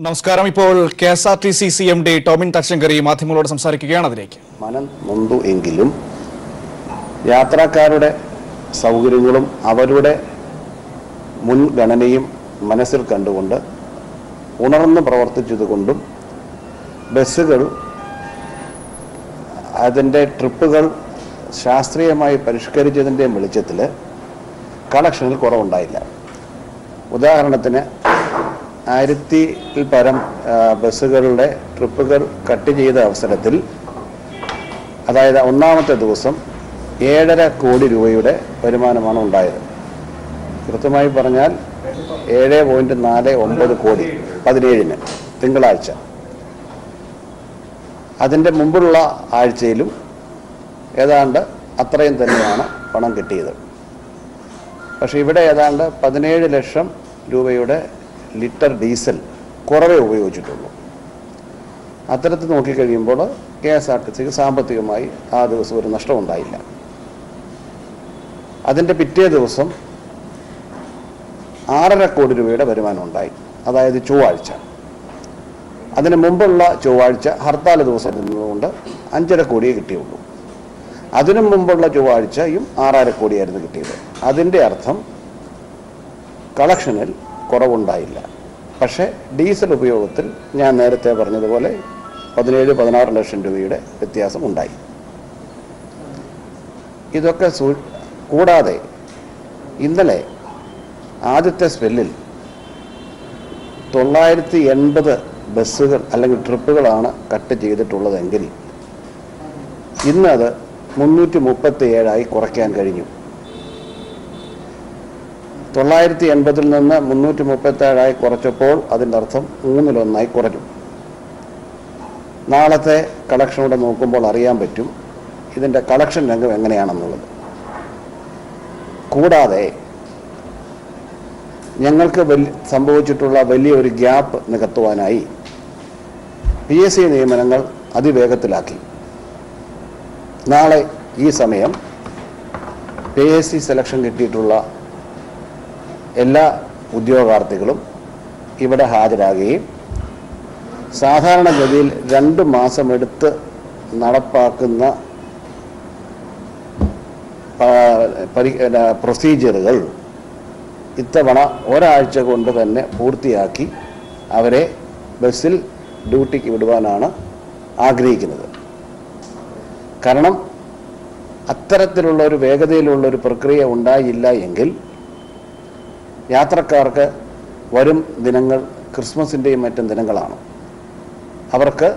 നമസ്കാരം. ഇപ്പോൾ KSRTC CMD Tomin Thachankary മാധ്യമങ്ങളോട് സംസാരിക്കുകയാണ്. അതിലേക്ക് മനം നൊന്തു എങ്കിലും യാത്രക്കാരുടെ സൗകര്യങ്ങളും അവരുടെ മുൻഗണനയും മനസ്സിൽ കണ്ടുകൊണ്ട് ഉണർന്ന് പ്രവർത്തിച്ചതുകൊണ്ടും ബസ്സുകൾ അതിൻ്റെ ട്രിപ്പുകൾ ശാസ്ത്രീയമായി പരിഷ്കരിച്ചതിൻ്റെ വെളിച്ചത്തിൽ കളക്ഷനിൽ കുറവുണ്ടായില്ല. ഉദാഹരണത്തിന് 1000-ൽ പരം ബസ്സുകളുടെ ട്രിപ്പുകൾ കട്ട് ചെയ്ത അവസരത്തിൽ, അതായത് ഒന്നാമത്തെ ദിവസം 7.5 കോടി രൂപയുടെ വരുമാനമാണ് ഉണ്ടായത്. കൃത്യമായി പറഞ്ഞാൽ 7.49 കോടി 17-ന് തിങ്കളാഴ്ച. അതിൻ്റെ മുമ്പുള്ള ആഴ്ചയിലും ഏതാണ്ട് അത്രയും തന്നെയാണ് പണം കിട്ടിയത്. പക്ഷേ ഇവിടെ ഏതാണ്ട് 17 ലക്ഷം രൂപയുടെ ലിറ്റർ ഡീസൽ കുറവേ ഉപയോഗിച്ചിട്ടുള്ളൂ. അത്തരത്തിൽ നോക്കിക്കഴിയുമ്പോൾ KSRTCക്ക് സാമ്പത്തികമായി ആ ദിവസം ഒരു നഷ്ടമുണ്ടായില്ല. അതിൻ്റെ പിറ്റേ ദിവസം 6.5 കോടി രൂപയുടെ വരുമാനം ഉണ്ടായി, അതായത് ചൊവ്വാഴ്ച. അതിന് മുമ്പുള്ള ചൊവ്വാഴ്ച ഹർത്താൽ ദിവസം ഇരുന്നതുകൊണ്ട് 5.5 കോടിയേ കിട്ടിയുള്ളൂ. അതിനു മുമ്പുള്ള ചൊവ്വാഴ്ചയും 6.5 കോടിയായിരുന്നു കിട്ടിയത്. അതിൻ്റെ അർത്ഥം കളക്ഷനിൽ കുറവുണ്ടായില്ല. പക്ഷേ ഡീസൽ ഉപയോഗത്തിൽ ഞാൻ നേരത്തെ പറഞ്ഞതുപോലെ 17-16 ലക്ഷം രൂപയുടെ വ്യത്യാസം ഉണ്ടായി. ഇതൊക്കെ കൂടാതെ ഇന്നലെ ആദ്യത്തെ സ്പെല്ലിൽ 980 ബസ്സുകൾ അല്ലെങ്കിൽ ട്രിപ്പുകളാണ് കട്ട് ചെയ്തിട്ടുള്ളതെങ്കിൽ ഇന്നത് 337 കുറയ്ക്കാൻ കഴിഞ്ഞു. 980-ൽ നിന്ന് 337 കുറച്ചപ്പോൾ അതിൻ്റെ അർത്ഥം 1/3 കുറഞ്ഞു. നാളത്തെ കളക്ഷനോടെ നോക്കുമ്പോൾ അറിയാൻ പറ്റും ഇതിൻ്റെ കളക്ഷൻ രംഗം എങ്ങനെയാണെന്നുള്ളത്. കൂടാതെ ഞങ്ങൾക്ക് സംഭവിച്ചിട്ടുള്ള വലിയൊരു ഗ്യാപ്പ് നികത്തുവാനായി PSC നിയമനങ്ങൾ അതിവേഗത്തിലാക്കി. നാളെ ഈ സമയം PSC സെലക്ഷൻ കിട്ടിയിട്ടുള്ള എല്ലാ ഉദ്യോഗാർത്ഥികളും ഇവിടെ ഹാജരാകുകയും സാധാരണഗതിയിൽ 2 മാസമെടുത്ത് നടപ്പാക്കുന്ന പ്രൊസീജിയറുകൾ ഇത്തവണ ഒരാഴ്ച കൊണ്ട് തന്നെ പൂർത്തിയാക്കി അവരെ ബസ്സിൽ ഡ്യൂട്ടിക്ക് വിടുവാനാണ് ആഗ്രഹിക്കുന്നത്. കാരണം അത്തരത്തിലുള്ള ഒരു വേഗതയിലുള്ളൊരു പ്രക്രിയ ഉണ്ടായില്ല എങ്കിൽ യാത്രക്കാർക്ക് വരും ദിനങ്ങൾ ക്രിസ്മസിൻ്റെയും മറ്റും ദിനങ്ങളാണ്. അവർക്ക്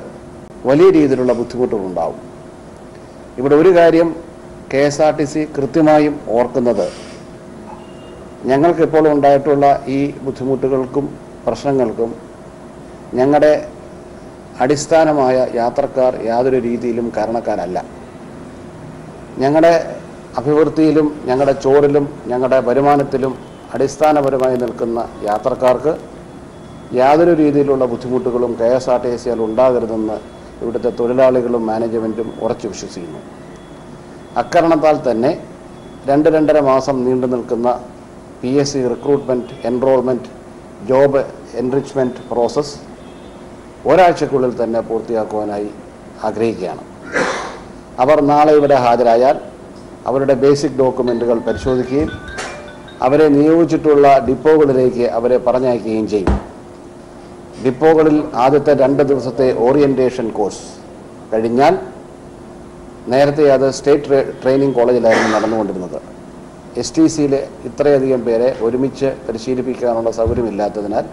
വലിയ രീതിയിലുള്ള ബുദ്ധിമുട്ടുകളുണ്ടാവും. ഇവിടെ ഒരു കാര്യം KSRTC കൃത്യമായും ഓർക്കുന്നത്, ഞങ്ങൾക്കിപ്പോൾ ഉണ്ടായിട്ടുള്ള ഈ ബുദ്ധിമുട്ടുകൾക്കും പ്രശ്നങ്ങൾക്കും ഞങ്ങളുടെ അടിസ്ഥാനമായ യാത്രക്കാർ യാതൊരു രീതിയിലും കാരണക്കാരല്ല. ഞങ്ങളുടെ അഭിവൃദ്ധിയിലും ഞങ്ങളുടെ ചോറിലും ഞങ്ങളുടെ വരുമാനത്തിലും അടിസ്ഥാനപരമായി നിൽക്കുന്ന യാത്രക്കാർക്ക് യാതൊരു രീതിയിലുള്ള ബുദ്ധിമുട്ടുകളും KSRTCയിൽ ഉണ്ടാകരുതെന്ന് ഇവിടുത്തെ തൊഴിലാളികളും മാനേജ്മെൻറ്റും ഉറച്ചു വിശ്വസിക്കുന്നു. അക്കാരണത്താൽ തന്നെ 2-2.5 മാസം നീണ്ടു നിൽക്കുന്ന PSC recruitment, enrolment, job enrichment process ഒരാഴ്ചക്കുള്ളിൽ തന്നെ പൂർത്തിയാക്കുവാനായി ആഗ്രഹിക്കുകയാണ്. അവർ നാളെ ഇവിടെ ഹാജരായാൽ അവരുടെ ബേസിക് ഡോക്യുമെൻറ്റുകൾ പരിശോധിക്കുകയും അവരെ നിയോഗിച്ചിട്ടുള്ള ഡിപ്പോകളിലേക്ക് അവരെ പറഞ്ഞയക്കുകയും ചെയ്യും. ഡിപ്പോകളിൽ ആദ്യത്തെ 2 ദിവസത്തെ ഓറിയൻറ്റേഷൻ കോഴ്സ് കഴിഞ്ഞാൽ, നേരത്തെ അത് സ്റ്റേറ്റ് ട്രെയിനിങ് കോളേജിലായിരുന്നു നടന്നുകൊണ്ടിരുന്നത്. STCയിലെ ഇത്രയധികം പേരെ ഒരുമിച്ച് പരിശീലിപ്പിക്കാനുള്ള സൗകര്യമില്ലാത്തതിനാൽ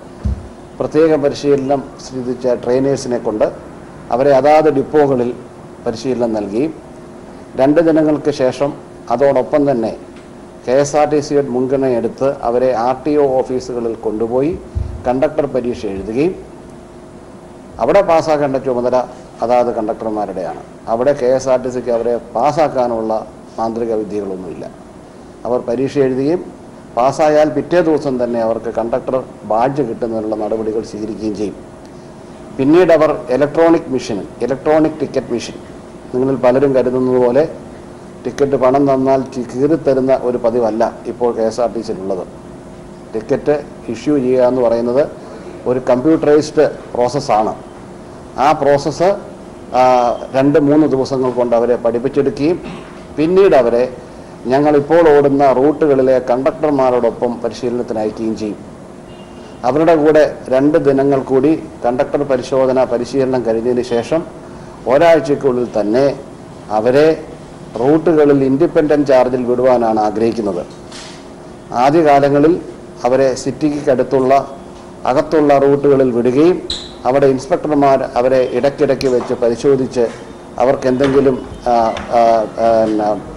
പ്രത്യേക പരിശീലനം സിദ്ധിച്ച ട്രെയിനേഴ്സിനെ കൊണ്ട് അവരെ അതാത് ഡിപ്പോകളിൽ പരിശീലനം നൽകുകയും 2 ദിനങ്ങൾക്ക് ശേഷം അതോടൊപ്പം തന്നെ KSRTCയുടെ മുൻഗണനയെടുത്ത് അവരെ RTO ഓഫീസുകളിൽ കൊണ്ടുപോയി കണ്ടക്ടർ പരീക്ഷ എഴുതുകയും അവിടെ പാസ്സാക്കേണ്ട ചുമതല അതാത് കണ്ടക്ടർമാരുടെയാണ്. അവിടെ KSRTCക്ക് അവരെ പാസ്സാക്കാനുള്ള മാന്ത്രിക വിദ്യകളൊന്നുമില്ല. അവർ പരീക്ഷ എഴുതുകയും പാസ്സായാൽ പിറ്റേ ദിവസം തന്നെ അവർക്ക് കണ്ടക്ടർ ബാഡ്ജ് കിട്ടുന്നതിനുള്ള നടപടികൾ സ്വീകരിക്കുകയും ചെയ്യും. പിന്നീട് അവർ ഇലക്ട്രോണിക് ടിക്കറ്റ് മെഷീൻ, നിങ്ങളിൽ പലരും കരുതുന്നത് പോലെ ടിക്കറ്റ് പണം തന്നാൽ കീറിത്തരുന്ന ഒരു പതിവല്ല ഇപ്പോൾ KSRTCയിലുള്ളത്. ടിക്കറ്റ് ഇഷ്യൂ ചെയ്യുക എന്ന് പറയുന്നത് ഒരു കമ്പ്യൂട്ടറൈസ്ഡ് പ്രോസസ്സാണ്. ആ പ്രോസസ്സ് 2-3 ദിവസങ്ങൾ കൊണ്ട് അവരെ പഠിപ്പിച്ചെടുക്കുകയും പിന്നീട് അവരെ ഞങ്ങളിപ്പോൾ ഓടുന്ന റൂട്ടുകളിലെ കണ്ടക്ടർമാരോടൊപ്പം പരിശീലനത്തിന് അയക്കുകയും ചെയ്യും. അവരുടെ കൂടെ 2 ദിനങ്ങൾ കൂടി കണ്ടക്ടർ പരിശീലനം കഴിഞ്ഞതിന് ശേഷം ഒരാഴ്ചയ്ക്കുള്ളിൽ തന്നെ അവരെ റൂട്ടുകളിൽ ഇൻഡിപെൻഡൻറ്റ് ചാർജിൽ വിടുവാനാണ് ആഗ്രഹിക്കുന്നത്. ആദ്യകാലങ്ങളിൽ അവരെ സിറ്റിക്ക് അകത്തുള്ള റൂട്ടുകളിൽ വിടുകയും അവിടെ ഇൻസ്പെക്ടർമാർ അവരെ ഇടയ്ക്കിടയ്ക്ക് വെച്ച് പരിശോധിച്ച് അവർക്ക് എന്തെങ്കിലും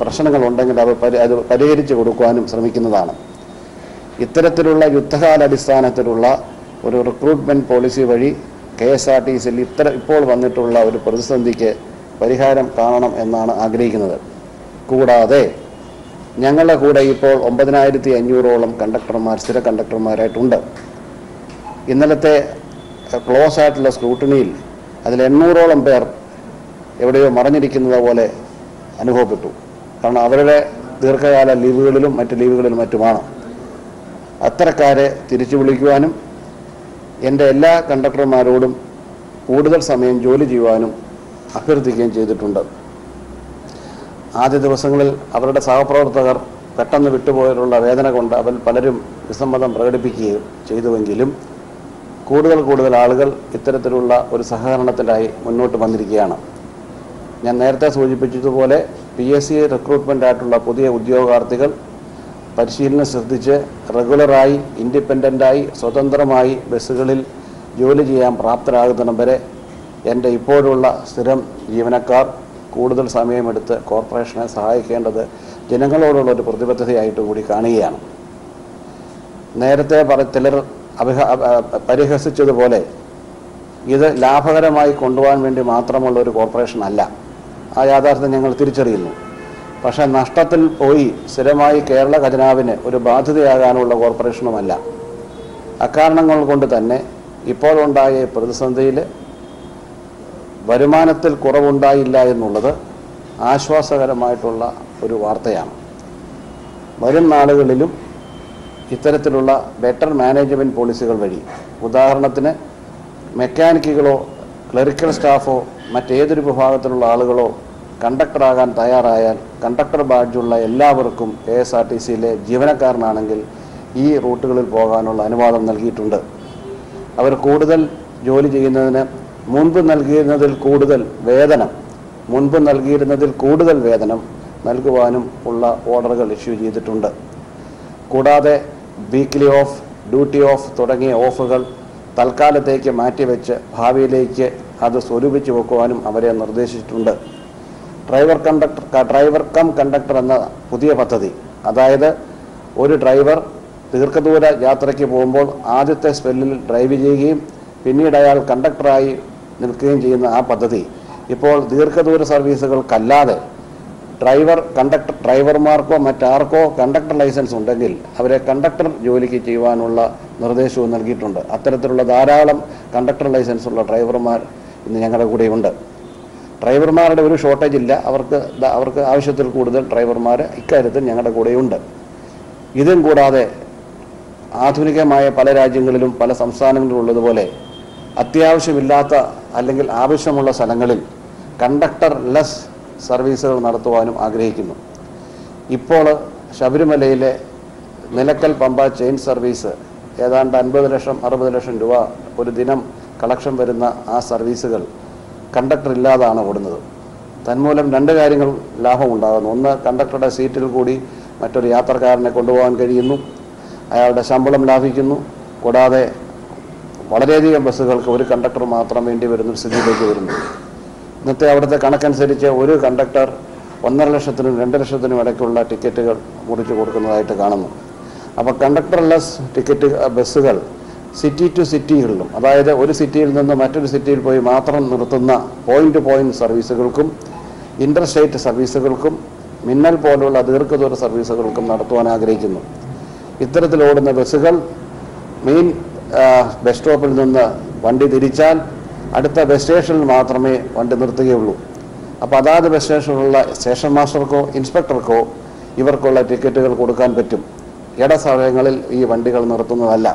പ്രശ്നങ്ങളുണ്ടെങ്കിൽ അത് പരിഹരിച്ചു കൊടുക്കുവാനും ശ്രമിക്കുന്നതാണ്. ഇത്തരത്തിലുള്ള യുദ്ധകാലാടിസ്ഥാനത്തിലുള്ള ഒരു റിക്രൂട്ട്മെൻറ്റ് പോളിസി വഴി KSRTCയിൽ ഇപ്പോൾ വന്നിട്ടുള്ള ഒരു പ്രതിസന്ധിക്ക് പരിഹാരം കാണണം എന്നാണ് ആഗ്രഹിക്കുന്നത്. കൂടാതെ ഞങ്ങളുടെ കൂടെ ഇപ്പോൾ 9500ഓളം കണ്ടക്ടർമാർ സ്ഥിര കണ്ടക്ടർമാരായിട്ടുണ്ട്. ഇന്നലത്തെ ക്ലോസ് ആയിട്ടുള്ള സ്ക്രൂട്ടണിയിൽ അതിൽ 800ഓളം പേർ എവിടെയോ മറഞ്ഞിരിക്കുന്നത് പോലെ അനുഭവപ്പെട്ടു. കാരണം അവരുടെ ദീർഘകാല ലീവുകളിലും മറ്റുമാണ്. അത്തരക്കാരെ തിരിച്ചു വിളിക്കുവാനും എൻ്റെ എല്ലാ കണ്ടക്ടർമാരോടും കൂടുതൽ സമയം ജോലി ചെയ്യുവാനും അഭ്യർത്ഥിക്കുകയും ചെയ്തിട്ടുണ്ട്. ആദ്യ ദിവസങ്ങളിൽ അവരുടെ സഹപ്രവർത്തകർ പെട്ടെന്ന് വിട്ടുപോയിട്ടുള്ള വേദന കൊണ്ട് അവർ പലരും വിസമ്മതം പ്രകടിപ്പിക്കുകയും ചെയ്തുവെങ്കിലും കൂടുതൽ ആളുകൾ ഇത്തരത്തിലുള്ള ഒരു സഹകരണത്തിനായി മുന്നോട്ട് വന്നിരിക്കുകയാണ്. ഞാൻ നേരത്തെ സൂചിപ്പിച്ചതുപോലെ PSC റിക്രൂട്ട്മെൻ്റ് ആയിട്ടുള്ള പുതിയ ഉദ്യോഗാർത്ഥികൾ പരിശീലനം ശ്രദ്ധിച്ച് റെഗുലറായി ഇൻഡിപെൻഡൻ്റായി സ്വതന്ത്രമായി ബസ്സുകളിൽ ജോലി ചെയ്യാൻ പ്രാപ്തരാകുന്നിടം വരെ എൻ്റെ ഇപ്പോഴുള്ള സ്ഥിരം ജീവനക്കാർ കൂടുതൽ സമയമെടുത്ത് കോർപ്പറേഷനെ സഹായിക്കേണ്ടത് ജനങ്ങളോടുള്ള ഒരു പ്രതിബദ്ധതയായിട്ട് കൂടി കാണുകയാണ്. നേരത്തെ ചിലർ പരിഹസിച്ചതുപോലെ ഇത് ലാഭകരമായി കൊണ്ടുപോകാൻ വേണ്ടി മാത്രമുള്ള ഒരു കോർപ്പറേഷൻ അല്ല. ആ യാഥാർത്ഥ്യം ഞങ്ങൾ തിരിച്ചറിയുന്നു. പക്ഷേ നഷ്ടത്തിൽ പോയി സ്ഥിരമായി കേരള ഖജനാവിന് ഒരു ബാധ്യതയാകാനുള്ള കോർപ്പറേഷനുമല്ല. അക്കാരണങ്ങൾ കൊണ്ട് തന്നെ ഇപ്പോഴുണ്ടായ പ്രതിസന്ധിയിൽ വരുമാനത്തിൽ കുറവുണ്ടായില്ല എന്നുള്ളത് ആശ്വാസകരമായിട്ടുള്ള ഒരു വാർത്തയാണ്. വരും നാളുകളിലും ഇത്തരത്തിലുള്ള ബെറ്റർ മാനേജ്മെൻറ്റ് പോളിസികൾ വഴി, ഉദാഹരണത്തിന് മെക്കാനിക്കുകളോ ക്ലറിക്കൽ സ്റ്റാഫോ മറ്റേതൊരു വിഭാഗത്തിലുള്ള ആളുകളോ കണ്ടക്ടറാകാൻ തയ്യാറായാൽ കണ്ടക്ടർ ബാഡ്ജുള്ള എല്ലാവർക്കും KSRTCയിലെ ജീവനക്കാരനാണെങ്കിൽ ഈ റൂട്ടുകളിൽ പോകാനുള്ള അനുവാദം നൽകിയിട്ടുണ്ട്. അവർ കൂടുതൽ ജോലി ചെയ്യുന്നതിന് മുൻപ് നൽകിയിരുന്നതിൽ കൂടുതൽ വേതനം നൽകുവാനും ഉള്ള ഓർഡറുകൾ ഇഷ്യൂ ചെയ്തിട്ടുണ്ട്. കൂടാതെ വീക്ക്ലി ഓഫ്, ഡ്യൂട്ടി ഓഫ് തുടങ്ങിയ ഓഫുകൾ തൽക്കാലത്തേക്ക് മാറ്റിവെച്ച് ഭാവിയിലേക്ക് അത് സ്വരൂപിച്ചു വെക്കുവാനും അവരെ നിർദ്ദേശിച്ചിട്ടുണ്ട്. ഡ്രൈവർ കം കണ്ടക്ടർ എന്ന പുതിയ പദ്ധതി, അതായത് ഒരു ഡ്രൈവർ ദീർഘദൂര യാത്രയ്ക്ക് പോകുമ്പോൾ ആദ്യത്തെ സ്പെല്ലിൽ ഡ്രൈവ് ചെയ്യുകയും പിന്നീട് അയാൾ കണ്ടക്ടറായി നിൽക്കുകയും ചെയ്യുന്ന ആ പദ്ധതി ഇപ്പോൾ ദീർഘദൂര സർവീസുകൾക്കല്ലാതെ ഡ്രൈവർമാർക്കോ മറ്റാർക്കോ കണ്ടക്ടർ ലൈസൻസ് ഉണ്ടെങ്കിൽ അവരെ കണ്ടക്ടർ ജോലിക്ക് ചെയ്യുവാനുള്ള നിർദ്ദേശവും നൽകിയിട്ടുണ്ട്. അത്തരത്തിലുള്ള ധാരാളം കണ്ടക്ടർ ലൈസൻസ് ഉള്ള ഡ്രൈവർമാർ ഇന്ന് ഞങ്ങളുടെ കൂടെയുണ്ട്. ഡ്രൈവർമാരുടെ ഒരു ഷോർട്ടേജ് ഇല്ല. അവർക്ക് ആവശ്യത്തിൽ കൂടുതൽ ഡ്രൈവർമാർ ഇക്കാര്യത്തിൽ ഞങ്ങളുടെ കൂടെയുണ്ട്. ഇതും കൂടാതെ ആധുനികമായ പല രാജ്യങ്ങളിലും പല സംസ്ഥാനങ്ങളിലും ഉള്ളതുപോലെ അത്യാവശ്യമില്ലാത്ത അല്ലെങ്കിൽ ആവശ്യമുള്ള സ്ഥലങ്ങളിൽ കണ്ടക്ടർ ലെസ് സർവീസുകൾ നടത്തുവാനും ആഗ്രഹിക്കുന്നു. ഇപ്പോൾ ശബരിമലയിലെ നിലക്കൽ പമ്പ ചെയിൻ സർവീസ് ഏതാണ്ട് 50 ലക്ഷം 60 ലക്ഷം രൂപ ഒരു ദിനം കളക്ഷൻ വരുന്ന ആ സർവീസുകൾ കണ്ടക്ടർ ഇല്ലാതാണ് ഓടുന്നത്. തന്മൂലം 2 കാര്യങ്ങൾ ലാഭമുണ്ടാകുന്നു. ഒന്ന്, കണ്ടക്ടറുടെ സീറ്റിൽ കൂടി മറ്റൊരു യാത്രക്കാരനെ കൊണ്ടുപോകാൻ കഴിയുന്നു, അയാളുടെ ശമ്പളം ലാഭിക്കുന്നു. കൂടാതെ വളരെയധികം ബസ്സുകൾക്ക് ഒരു കണ്ടക്ടർ മാത്രം വേണ്ടി വരുന്ന സ്ഥിതിയിലേക്ക് വരുന്നു. ഇന്നത്തെ അവിടുത്തെ കണക്കനുസരിച്ച് ഒരു കണ്ടക്ടർ 1.5 ലക്ഷത്തിനും 2 ലക്ഷത്തിനും ഇടയ്ക്കുള്ള ടിക്കറ്റുകൾ മുറിച്ച് കൊടുക്കുന്നതായിട്ട് കാണുന്നു. അപ്പോൾ കണ്ടക്ടർലെസ് ടിക്കറ്റ് ബസ്സുകൾ സിറ്റി ടു സിറ്റികളിലും, അതായത് ഒരു സിറ്റിയിൽ നിന്ന് മറ്റൊരു സിറ്റിയിൽ പോയി മാത്രം നിർത്തുന്ന പോയിന്റ് ടു പോയിന്റ് സർവീസുകൾക്കും ഇന്റർ സ്റ്റേറ്റ് സർവീസുകൾക്കും മിന്നൽ പോലുള്ള ദീർഘദൂര സർവീസുകൾക്കും നടത്തുവാൻ ആഗ്രഹിക്കുന്നു. ഇത്തരത്തിൽ ഓടുന്ന ബസ്സുകൾ മെയിൻ ബസ് സ്റ്റോപ്പിൽ നിന്ന് വണ്ടി തിരിച്ചാൽ അടുത്ത ബസ് സ്റ്റേഷനിൽ മാത്രമേ വണ്ടി നിർത്തുകയുള്ളൂ. അപ്പോൾ അതാത് ബസ് സ്റ്റേഷനിലുള്ള സ്റ്റേഷൻ മാസ്റ്റർക്കോ ഇൻസ്പെക്ടർക്കോ ഇവർക്കുള്ള ടിക്കറ്റുകൾ കൊടുക്കാൻ പറ്റും. ഇട സമയങ്ങളിൽ ഈ വണ്ടികൾ നിർത്തുന്നതല്ല.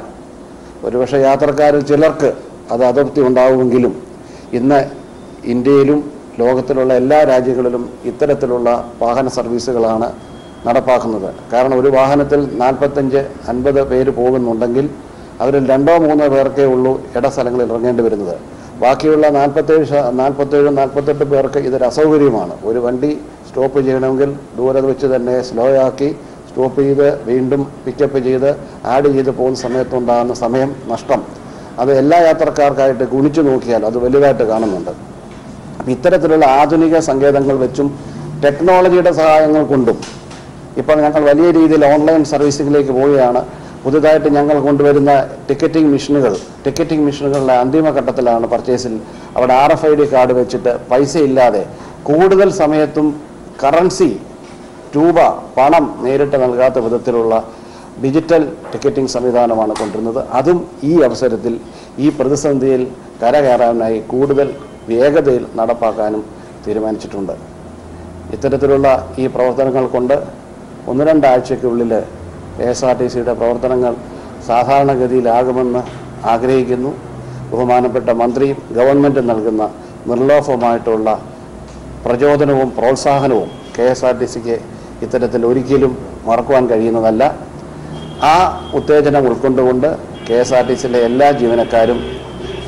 ഒരുപക്ഷെ യാത്രക്കാരിൽ ചിലർക്ക് അത് അതൃപ്തി ഉണ്ടാവുമെങ്കിലും ഇന്ന് ഇന്ത്യയിലും ലോകത്തിലുള്ള എല്ലാ രാജ്യങ്ങളിലും ഇത്തരത്തിലുള്ള വാഹന സർവീസുകളാണ് നടപ്പാക്കുന്നത്. കാരണം ഒരു വാഹനത്തിൽ 45-50 പേര് പോകുന്നുണ്ടെങ്കിൽ അവരിൽ 2-3 പേർക്കേ ഉള്ളൂ ഇടസ്ഥലങ്ങളിൽ ഇറങ്ങേണ്ടി വരുന്നത്. ബാക്കിയുള്ള 47-48 പേർക്ക് ഇതൊരു അസൗകര്യമാണ്. ഒരു വണ്ടി സ്റ്റോപ്പ് ചെയ്യണമെങ്കിൽ ദൂരെ വെച്ച് തന്നെ സ്ലോ ആക്കി സ്റ്റോപ്പ് ചെയ്ത് വീണ്ടും പിക്കപ്പ് ചെയ്ത് ആഡ് ചെയ്ത് പോകുന്ന സമയത്തുണ്ടാകുന്ന സമയം നഷ്ടം അത് എല്ലാ യാത്രക്കാർക്കായിട്ട് ഗുണിച്ചു നോക്കിയാൽ അത് വലുതായിട്ട് കാണുന്നുണ്ട്. അപ്പം ഇത്തരത്തിലുള്ള ആധുനിക സങ്കേതങ്ങൾ വെച്ചും ടെക്നോളജിയുടെ സഹായങ്ങൾ കൊണ്ടും ഇപ്പോൾ ഞങ്ങൾ വലിയ രീതിയിൽ ഓൺലൈൻ സർവീസിങ്ങിലേക്ക് പോവുകയാണ്. പുതുതായിട്ട് ഞങ്ങൾ കൊണ്ടുവരുന്ന ടിക്കറ്റിംഗ് മെഷീനുകളുടെ അന്തിമഘട്ടത്തിലാണ് പർച്ചേസിൽ. അവിടെ RFID കാർഡ് വെച്ചിട്ട് പൈസ ഇല്ലാതെ കൂടുതൽ സമയത്തും കറൻസി രൂപ പണം നേരിട്ട് നൽകാത്ത വിധത്തിലുള്ള ഡിജിറ്റൽ ടിക്കറ്റിംഗ് സംവിധാനമാണ് കൊണ്ടുവരുന്നത്. അതും ഈ അവസരത്തിൽ ഈ പ്രതിസന്ധിയിൽ കരകയറാനായി കൂടുതൽ വേഗതയിൽ നടപ്പാക്കാനും തീരുമാനിച്ചിട്ടുണ്ട്. ഇത്തരത്തിലുള്ള ഈ പ്രവർത്തനങ്ങൾ കൊണ്ട് 1-2 ആഴ്ചയ്ക്കുള്ളിൽ KSRTCയുടെ പ്രവർത്തനങ്ങൾ സാധാരണഗതിയിലാകുമെന്ന് ആഗ്രഹിക്കുന്നു. ബഹുമാനപ്പെട്ട മന്ത്രിയും ഗവൺമെൻറ്റും നൽകുന്ന നിർലോഭമായിട്ടുള്ള പ്രചോദനവും പ്രോത്സാഹനവും KSRTCക്ക് ഇത്തരത്തിൽ ഒരിക്കലും മറക്കുവാൻ കഴിയുന്നതല്ല. ആ ഉത്തേജനം ഉൾക്കൊണ്ടുകൊണ്ട് KSRTCയിലെ എല്ലാ ജീവനക്കാരും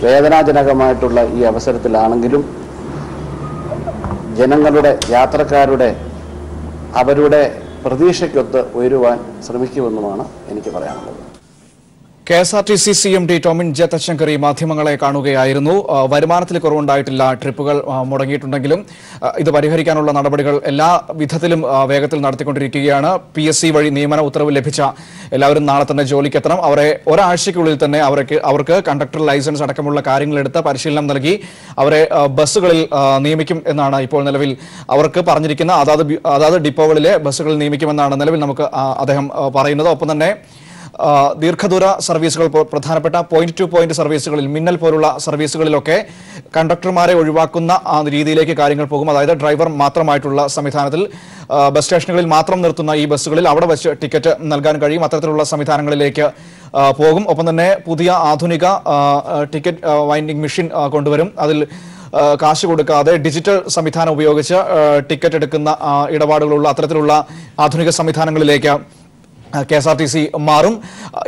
വേദനാജനകമായിട്ടുള്ള ഈ അവസരത്തിലാണെങ്കിലും ജനങ്ങളുടെ യാത്രക്കാരുടെ അവരുടെ പ്രതീക്ഷയ്ക്കൊത്ത് ഉയരുവാൻ ശ്രമിക്കുമെന്നുമാണ് എനിക്ക് പറയാനുള്ളത്. KSRTC CMD Tomin J Thachankary മാധ്യമങ്ങളെ കാണുകയായിരുന്നു. വരുമാനത്തിൽ കുറവുണ്ടായിട്ടില്ല, ട്രിപ്പുകൾ മുടങ്ങിയിട്ടുണ്ടെങ്കിലും ഇത് പരിഹരിക്കാനുള്ള നടപടികൾ എല്ലാ വിധത്തിലും വേഗത്തിൽ നടത്തിക്കൊണ്ടിരിക്കുകയാണ്. PSC വഴി നിയമന ഉത്തരവ് ലഭിച്ച എല്ലാവരും നാളെ തന്നെ ജോലിക്കെത്തണം. അവരെ ഒരാഴ്ചയ്ക്കുള്ളിൽ തന്നെ അവർക്ക് കണ്ടക്ടർ ലൈസൻസ് അടക്കമുള്ള കാര്യങ്ങളെടുത്ത് പരിശീലനം നൽകി അവരെ ബസ്സുകളിൽ നിയമിക്കും എന്നാണ് ഇപ്പോൾ നിലവിൽ അവർക്ക് പറഞ്ഞിരിക്കുന്ന അതാത് ഡിപ്പോകളിലെ ബസ്സുകളിൽ നിയമിക്കുമെന്നാണ് നിലവിൽ നമുക്ക് അദ്ദേഹം പറയുന്നത്. ഒപ്പം തന്നെ ദീർഘദൂര സർവീസുകൾ, പ്രധാനപ്പെട്ട പോയിന്റ് ടു പോയിന്റ് സർവീസുകളിൽ, മിന്നൽ പോലുള്ള സർവീസുകളിലൊക്കെ കണ്ടക്ടർമാരെ ഒഴിവാക്കുന്ന രീതിയിലേക്ക് കാര്യങ്ങൾ പോകും. അതായത് ഡ്രൈവർ മാത്രമായിട്ടുള്ള സംവിധാനത്തിൽ ബസ് സ്റ്റേഷനുകളിൽ മാത്രം നിർത്തുന്ന ഈ ബസ്സുകളിൽ അവിടെ വെച്ച് ടിക്കറ്റ് നൽകാൻ കഴിയും. അത്തരത്തിലുള്ള സംവിധാനങ്ങളിലേക്ക് പോകും. ഒപ്പം തന്നെ പുതിയ ആധുനിക ടിക്കറ്റ് വൈൻഡിംഗ് മെഷീൻ കൊണ്ടുവരും. അതിൽ കാശ് കൊടുക്കാതെ ഡിജിറ്റൽ സംവിധാനം ഉപയോഗിച്ച് ടിക്കറ്റ് എടുക്കുന്ന ഇടപാടുകളുള്ള അത്തരത്തിലുള്ള ആധുനിക സംവിധാനങ്ങളിലേക്ക് KSRTC മാറും.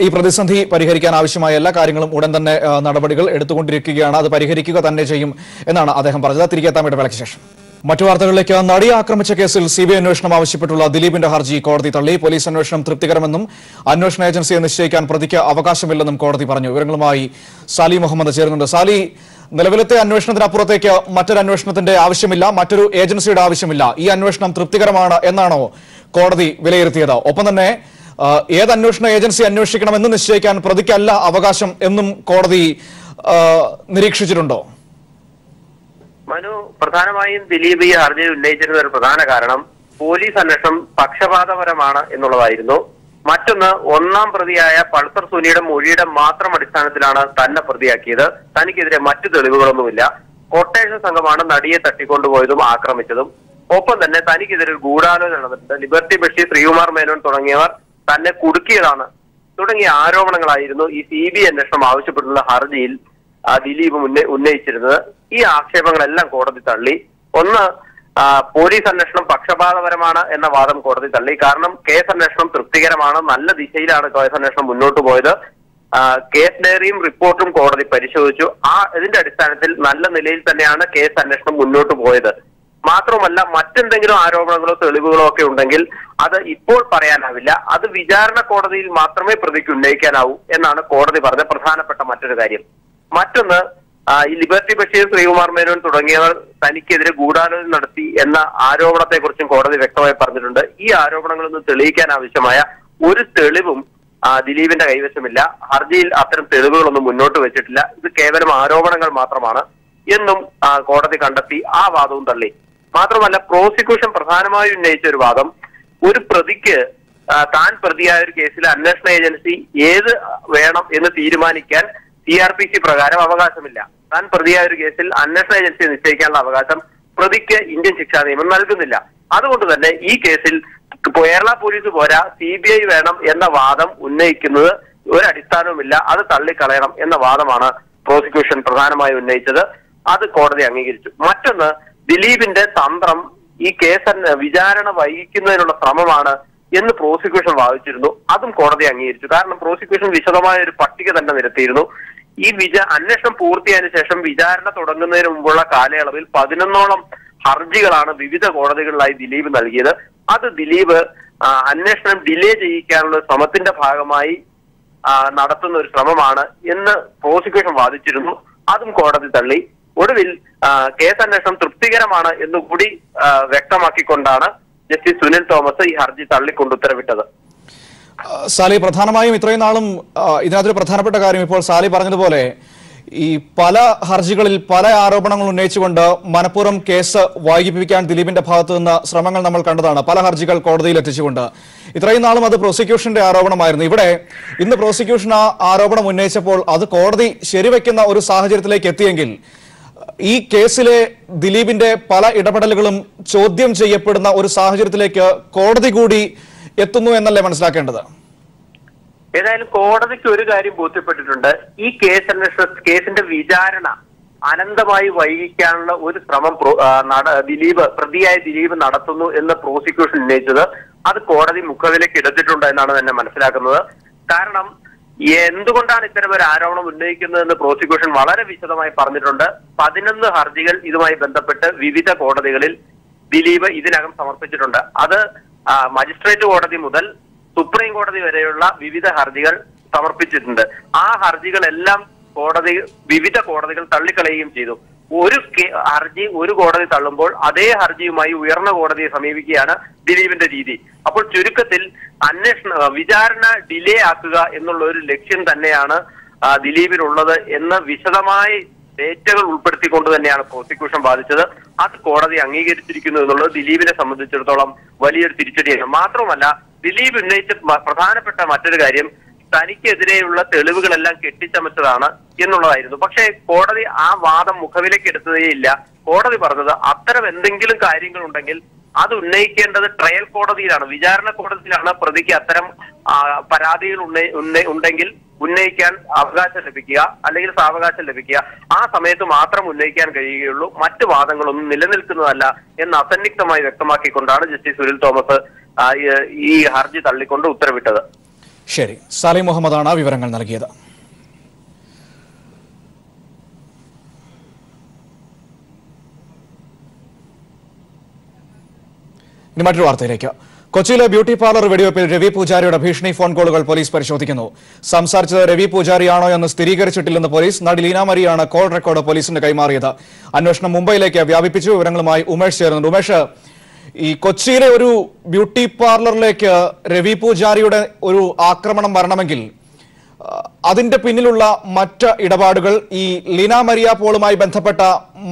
ഈ പ്രതിസന്ധി പരിഹരിക്കാൻ ആവശ്യമായ എല്ലാ കാര്യങ്ങളും ഉടൻ തന്നെ നടപടികൾ എടുത്തുകൊണ്ടിരിക്കുകയാണ്. അത് പരിഹരിക്കുക തന്നെ ചെയ്യും എന്നാണ് അദ്ദേഹം പറഞ്ഞത്. തിരികെ എത്താം ഇടവേളയ്ക്ക് ശേഷം. മറ്റു വാർത്തകളിലേക്ക്. നടിയെ ആക്രമിച്ച കേസിൽ CBI അന്വേഷണം ആവശ്യപ്പെട്ടുള്ള ദിലീപിന്റെ ഹർജി കോടതി തള്ളി. പോലീസ് അന്വേഷണം തൃപ്തികരമെന്നും അന്വേഷണ ഏജൻസിയെ നിശ്ചയിക്കാൻ പ്രതിക്ക് അവകാശമില്ലെന്നും കോടതി പറഞ്ഞു. വിവരങ്ങളുമായി സാലി മുഹമ്മദ് ചേരുന്നുണ്ട്. സാലി, നിലവിലത്തെ അന്വേഷണത്തിനപ്പുറത്തേക്ക് മറ്റൊരു അന്വേഷണത്തിന്റെ ആവശ്യമില്ല, മറ്റൊരു ഏജൻസിയുടെ ആവശ്യമില്ല. ഈ അന്വേഷണം തൃപ്തികരമാണ് എന്നാണോ കോടതി വിലയിരുത്തിയത്? ഒപ്പം തന്നെ ഏത് അന്വേഷണ ഏജൻസി അന്വേഷിക്കണമെന്ന് നിശ്ചയിക്കാൻ പ്രതിക്കല്ല അവകാശം എന്നും കോടതി നിരീക്ഷിച്ചിട്ടുണ്ടോ? മനു, പ്രധാനമായും ദിലീപ് ഈ ഹർജിയിൽ ഉന്നയിച്ചിരുന്ന ഒരു പ്രധാന കാരണം പോലീസ് അന്വേഷണം പക്ഷപാതപരമാണ് എന്നുള്ളതായിരുന്നു. മറ്റൊന്ന്, ഒന്നാം പ്രതിയായ പൾസർ സുനിയുടെ മൊഴിയുടെ മാത്രം അടിസ്ഥാനത്തിലാണ് തന്നെ പ്രതിയാക്കിയത്. തനിക്കെതിരെ മറ്റു തെളിവുകളൊന്നുമില്ല. കൊട്ടേഷൻ സംഘമാണ് നടിയെ തട്ടിക്കൊണ്ടുപോയതും ആക്രമിച്ചതും. ഒപ്പം തന്നെ തനിക്കെതിരെ ഒരു ഗൂഢാലോചന നടന്നിട്ടുണ്ട്. ലിബർട്ടി ബഷീർ, ശ്രീകുമാർ മേനോൻ തുടങ്ങിയവർ തന്നെ കുടുക്കിയതാണ് തുടങ്ങിയ ആരോപണങ്ങളായിരുന്നു ഈ CBI അന്വേഷണം ആവശ്യപ്പെട്ടുള്ള ഹർജിയിൽ ദിലീപ് ഉന്നയിച്ചിരുന്നത്. ഈ ആക്ഷേപങ്ങളെല്ലാം കോടതി തള്ളി. ഒന്ന്, പോലീസ് അന്വേഷണം പക്ഷപാതപരമാണ് എന്ന വാദം കോടതി തള്ളി. കാരണം കേസ് അന്വേഷണം തൃപ്തികരമാണ്, നല്ല ദിശയിലാണ് കേസ് അന്വേഷണം മുന്നോട്ട് പോയത്. കേസ് ഡയറിയും റിപ്പോർട്ടും കോടതി പരിശോധിച്ചു. ഇതിന്റെ അടിസ്ഥാനത്തിൽ നല്ല നിലയിൽ തന്നെയാണ് കേസ് അന്വേഷണം മുന്നോട്ട് പോയത്. മാത്രമല്ല, മറ്റെന്തെങ്കിലും ആരോപണങ്ങളോ തെളിവുകളോ ഒക്കെ ഉണ്ടെങ്കിൽ അത് ഇപ്പോൾ പറയാനാവില്ല. അത് വിചാരണ കോടതിയിൽ മാത്രമേ പ്രതിക്ക് ഉന്നയിക്കാനാവൂ എന്നാണ് കോടതി പറഞ്ഞ പ്രധാനപ്പെട്ട മറ്റൊരു കാര്യം. മറ്റൊന്ന്, ഈ ലിബർട്ടി ബഷീർ, ശ്രീകുമാർ മേനോൻ തുടങ്ങിയവർ തനിക്കെതിരെ ഗൂഢാലോചന നടത്തി എന്ന ആരോപണത്തെക്കുറിച്ചും കോടതി വ്യക്തമായി പറഞ്ഞിട്ടുണ്ട്. ഈ ആരോപണങ്ങളൊന്നും തെളിയിക്കാൻ ആവശ്യമായ ഒരു തെളിവും ദിലീപിന്റെ കൈവശമില്ല. ഹർജിയിൽ അത്തരം തെളിവുകളൊന്നും മുന്നോട്ട് വെച്ചിട്ടില്ല. ഇത് കേവലം ആരോപണങ്ങൾ മാത്രമാണ് എന്നും കോടതി കണ്ടെത്തി. ആ വാദവും തള്ളി. മാത്രമല്ല, പ്രോസിക്യൂഷൻ പ്രധാനമായും ഉന്നയിച്ച ഒരു വാദം, ഒരു പ്രതിക്ക് താൻ പ്രതിയായ ഒരു കേസിൽ അന്വേഷണ ഏജൻസി ഏത് വേണം എന്ന് തീരുമാനിക്കാൻ CRPC പ്രകാരം അവകാശമില്ല. താൻ പ്രതിയായ ഒരു കേസിൽ അന്വേഷണ ഏജൻസിയെ നിശ്ചയിക്കാനുള്ള അവകാശം പ്രതിക്ക് ഇന്ത്യൻ ശിക്ഷാ നിയമം നൽകുന്നില്ല. അതുകൊണ്ട് തന്നെ ഈ കേസിൽ കേരള പോലീസ് പോരാ, CBI വേണം എന്ന വാദം ഉന്നയിക്കുന്നത് ഒരടിസ്ഥാനവുമില്ല, അത് തള്ളിക്കളയണം എന്ന വാദമാണ് പ്രോസിക്യൂഷൻ പ്രധാനമായി ഉന്നയിച്ചത്. അത് കോടതി അംഗീകരിച്ചു. മറ്റൊന്ന്, ദിലീപിന്റെ തന്ത്രം ഈ കേസ് വിചാരണ വൈകിക്കുന്നതിനുള്ള ശ്രമമാണ് എന്ന് പ്രോസിക്യൂഷൻ വാദിച്ചിരുന്നു. അതും കോടതി അംഗീകരിച്ചു. കാരണം പ്രോസിക്യൂഷൻ വിശദമായ ഒരു പട്ടിക തന്നെ നിരത്തിയിരുന്നു. ഈ അന്വേഷണം പൂർത്തിയായതിനു ശേഷം വിചാരണ തുടങ്ങുന്നതിന് മുമ്പുള്ള കാലയളവിൽ 11ഓളം ഹർജികളാണ് വിവിധ കോടതികളിലായി ദിലീപ് നൽകിയത്. അത് ദിലീപ് അന്വേഷണം ഡിലേ ചെയ്യിക്കാനുള്ള ശ്രമത്തിന്റെ ഭാഗമായി നടത്തുന്ന ഒരു ശ്രമമാണ് എന്ന് പ്രോസിക്യൂഷൻ വാദിച്ചിരുന്നു. അതും കോടതി തള്ളി. ഒടുവിൽ കേസ് അന്വേഷണം തൃപ്തികരമാണ് എന്നുകൂടി വ്യക്തമാക്കിക്കൊണ്ടാണ് ജസ്റ്റിസ് സുനിൽ തോമസ് ഈ ഹർജി തള്ളിക്കൊണ്ട് ഉത്തരവിട്ടത്. സാലി, പ്രധാനമായും ഇത്രയും നാളും ഇതിനകത്തൊരു പ്രധാനപ്പെട്ട കാര്യം, ഇപ്പോൾ സാലി പറഞ്ഞതുപോലെ ഈ പല ഹർജികളിൽ പല ആരോപണങ്ങൾ ഉന്നയിച്ചുകൊണ്ട് മനഃപൂർവ്വം കേസ് വൈകിപ്പിക്കാൻ ദിലീപിന്റെ ഭാഗത്തു നിന്ന് ശ്രമങ്ങൾ നമ്മൾ കണ്ടതാണ്. പല ഹർജികൾ കോടതിയിൽ എത്തിച്ചുകൊണ്ട് ഇത്രയും നാളും അത് പ്രോസിക്യൂഷന്റെ ആരോപണമായിരുന്നു. ഇവിടെ ഇന്ന് പ്രോസിക്യൂഷൻ ആ ആരോപണം ഉന്നയിച്ചപ്പോൾ അത് കോടതി ശരിവെക്കുന്ന ഒരു സാഹചര്യത്തിലേക്ക് എത്തിയെങ്കിൽ ഈ കേസിലെ ദിലീപിന്റെ പല ഇടപെടലുകളും ചോദ്യം ചെയ്യപ്പെടുന്ന ഒരു സാഹചര്യത്തിലേക്ക് കോടതി കൂടി എത്തുന്നു എന്നല്ലേ മനസ്സിലാക്കേണ്ടത്? ഏതായാലും കോടതിക്ക് ഒരു കാര്യം ബോധ്യപ്പെട്ടിട്ടുണ്ട്. ഈ കേസിന്റെ വിചാരണ അനന്തമായി വൈകിക്കാനുള്ള ഒരു ശ്രമം പ്രതിയായ ദിലീപ് നടത്തുന്നു എന്ന് പ്രോസിക്യൂഷൻ ഉന്നയിച്ചത് അത് കോടതി മുഖവിലേക്ക് എടുത്തിട്ടുണ്ട് എന്നാണ് തന്നെ മനസ്സിലാക്കുന്നത്. കാരണം എന്തുകൊണ്ടാണ് ഇത്തരം ഒരു ആരോപണം ഉന്നയിക്കുന്നതെന്ന് പ്രോസിക്യൂഷൻ വളരെ വിശദമായി പറഞ്ഞിട്ടുണ്ട്. 11 ഹർജികൾ ഇതുമായി ബന്ധപ്പെട്ട് വിവിധ കോടതികളിൽ ദിലീപ് ഇതിനകം സമർപ്പിച്ചിട്ടുണ്ട്. അത് മജിസ്ട്രേറ്റ് കോടതി മുതൽ സുപ്രീം കോടതി വരെയുള്ള വിവിധ ഹർജികൾ സമർപ്പിച്ചിട്ടുണ്ട്. ആ ഹർജികളെല്ലാം വിവിധ കോടതികൾ തള്ളിക്കളയുകയും ചെയ്തു. ഒരു കോടതി തള്ളുമ്പോൾ അതേ ഹർജിയുമായി ഉയർന്ന കോടതിയെ സമീപിക്കുകയാണ് ദിലീപിന്റെ രീതി. അപ്പോൾ ചുരുക്കത്തിൽ വിചാരണ ഡിലേ ആക്കുക എന്നുള്ള ഒരു ലക്ഷ്യം തന്നെയാണ് ദിലീപിനുള്ളത് എന്ന് വിശദമായി ഡേറ്റകൾ ഉൾപ്പെടുത്തിക്കൊണ്ട് തന്നെയാണ് പ്രോസിക്യൂഷൻ വാദിച്ചത്. അത് കോടതി അംഗീകരിച്ചിരിക്കുന്നു എന്നുള്ളത് ദിലീപിനെ സംബന്ധിച്ചിടത്തോളം വലിയൊരു തിരിച്ചടിയാണ്. മാത്രമല്ല, ദിലീപ് ഉന്നയിച്ച പ്രധാനപ്പെട്ട മറ്റൊരു കാര്യം തനിക്കെതിരെയുള്ള തെളിവുകളെല്ലാം കെട്ടിച്ചമച്ചതാണ് എന്നുള്ളതായിരുന്നു. പക്ഷേ കോടതി ആ വാദം മുഖവിലേക്ക് എടുത്തതേയില്ല. കോടതി പറഞ്ഞത് അത്തരം എന്തെങ്കിലും കാര്യങ്ങൾ ഉണ്ടെങ്കിൽ അത് ഉന്നയിക്കേണ്ടത് ട്രയൽ കോടതിയിലാണ്, വിചാരണ കോടതിയിലാണ് പ്രതിക്ക് അത്തരം പരാതികൾ ഉണ്ടെങ്കിൽ ഉന്നയിക്കാൻ അവകാശം ലഭിക്കുക, അല്ലെങ്കിൽ സാവകാശം ലഭിക്കുക. ആ സമയത്ത് മാത്രം ഉന്നയിക്കാൻ കഴിയുകയുള്ളൂ, മറ്റു വാദങ്ങളൊന്നും നിലനിൽക്കുന്നതല്ല എന്ന് അസന്നിഗ്ധമായി വ്യക്തമാക്കിക്കൊണ്ടാണ് ജസ്റ്റിസ് സുനിൽ തോമസ് ഈ ഹർജി തള്ളിക്കൊണ്ട് ഉത്തരവിട്ടത്. ശരി, സാലി മുഹമ്മദാണ് വിവരങ്ങൾ നൽകിയത്. ഇനി മറ്റൊരു വാർത്തയിലേക്ക്. കൊച്ചിയിലെ ബ്യൂട്ടി പാർലർ വെടിവെപ്പിൽ രവി പൂജാരിയുടെ ഭീഷണി ഫോൺ കോളുകൾ പോലീസ് പരിശോധിക്കുന്നു. സംസാരിച്ചത് രവി പൂജാരിയാണോ എന്ന് സ്ഥിരീകരിച്ചിട്ടില്ലെന്ന് പോലീസ്. നടി ലീന മരിയാണ് കോൾ റെക്കോർഡ് പോലീസിന് കൈമാറിയത്. അന്വേഷണം മുംബൈയിലേക്ക് വ്യാപിപ്പിച്ചു. വിവരങ്ങളുമായി ഉമേഷ് ചേരുന്നുണ്ട്. ഉമേഷ്, ഈ കൊച്ചിയിലെ ഒരു ബ്യൂട്ടി പാർലറിലേക്ക് രവി പൂജാരിയുടെ ഒരു ആക്രമണം വരണമെങ്കിൽ അതിന്റെ പിന്നിലുള്ള മറ്റ് ഇടപാടുകൾ, ഈ ലീന മരിയ പോളുമായി ബന്ധപ്പെട്ട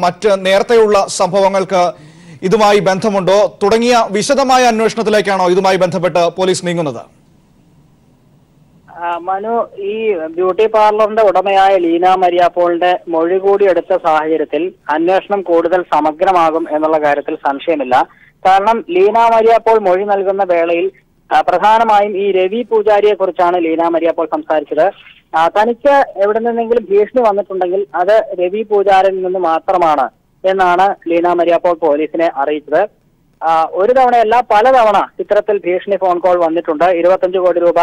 മറ്റ് നേരത്തെയുള്ള സംഭവങ്ങൾക്ക് ഇതുമായി ബന്ധമുണ്ടോ തുടങ്ങിയ വിശദമായ അന്വേഷണത്തിലേക്കാണോ ഇതുമായി ബന്ധപ്പെട്ട് പോലീസ് നീങ്ങുന്നത്? മനു, ഈ ബ്യൂട്ടി പാർലറിന്റെ ഉടമയായ ലീന മരിയ പോളിന്റെ മൊഴി കൂടി എടുത്ത സാഹചര്യത്തിൽ അന്വേഷണം കൂടുതൽ സമഗ്രമാകും എന്നുള്ള കാര്യത്തിൽ സംശയമില്ല. കാരണം ലീന മരിയ പോൾ മൊഴി നൽകുന്ന വേളയിൽ പ്രധാനമായും ഈ രവി പൂജാരിയെ കുറിച്ചാണ് ലീന മരിയ പോൾ സംസാരിച്ചത്. തനിക്ക് എവിടെ നിന്നെങ്കിലും ഭീഷണി വന്നിട്ടുണ്ടെങ്കിൽ അത് രവി പൂജാരിൽ നിന്ന് മാത്രമാണ് എന്നാണ് ലീന മരിയ പോൾ പോലീസിനെ അറിയിച്ചത്. ഒരു തവണയല്ല, പലതവണ ഇത്തരത്തിൽ ഭീഷണി ഫോൺ കോൾ വന്നിട്ടുണ്ട്. 25 കോടി രൂപ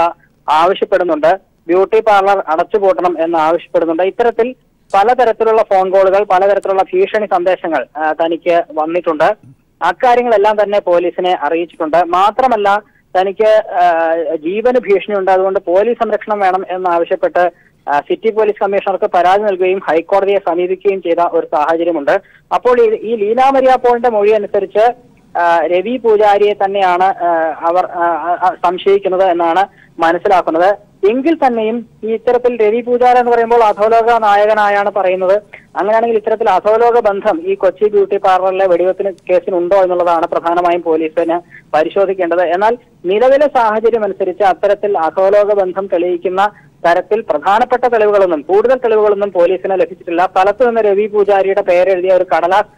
ആവശ്യപ്പെടുന്നുണ്ട്, ബ്യൂട്ടി പാർലർ അടച്ചുപൂട്ടണം എന്ന് ആവശ്യപ്പെടുന്നുണ്ട്. ഇത്തരത്തിൽ പലതരത്തിലുള്ള ഫോൺ കോളുകൾ, പലതരത്തിലുള്ള ഭീഷണി സന്ദേശങ്ങൾ തനിക്ക് വന്നിട്ടുണ്ട്. അക്കാര്യങ്ങളെല്ലാം തന്നെ പോലീസിനെ അറിയിച്ചിട്ടുണ്ട്. മാത്രമല്ല, തനിക്ക് ജീവന് ഭീഷണിയുണ്ട്, അതുകൊണ്ട് പോലീസ് സംരക്ഷണം വേണം എന്നാവശ്യപ്പെട്ട് സിറ്റി പോലീസ് കമ്മീഷണർക്ക് പരാതി നൽകുകയും ഹൈക്കോടതിയെ സമീപിക്കുകയും ചെയ്ത ഒരു സാഹചര്യമുണ്ട്. അപ്പോൾ ഈ ലീന മരിയ പോളിന്റെ മൊഴി അനുസരിച്ച് രവി പൂജാരിയെ തന്നെയാണ് അവർ സംശയിക്കുന്നത് എന്നാണ് മനസ്സിലാക്കുന്നത്. എങ്കിൽ തന്നെയും ഈ ഇത്തരത്തിൽ രവി പൂജാരി എന്ന് പറയുമ്പോൾ അധോലോക നായകനായാണ് പറയുന്നത്. അങ്ങനെയാണെങ്കിൽ ഇത്തരത്തിൽ അധോലോക ബന്ധം ഈ കൊച്ചി ബ്യൂട്ടി പാർലറിലെ വെടിവെപ്പിന് കേസിനുണ്ടോ എന്നുള്ളതാണ് പ്രധാനമായും പോലീസിന് പരിശോധിക്കേണ്ടത്. എന്നാൽ നിലവിലെ സാഹചര്യം അനുസരിച്ച് അത്തരത്തിൽ അധോലോക ബന്ധം തെളിയിക്കുന്ന തരത്തിൽ പ്രധാനപ്പെട്ട തെളിവുകളൊന്നും, കൂടുതൽ തെളിവുകളൊന്നും പോലീസിന് ലഭിച്ചിട്ടില്ല. സ്ഥലത്ത് നിന്ന് രവി പൂജാരിയുടെ പേരെഴുതിയ ഒരു കടലാസ്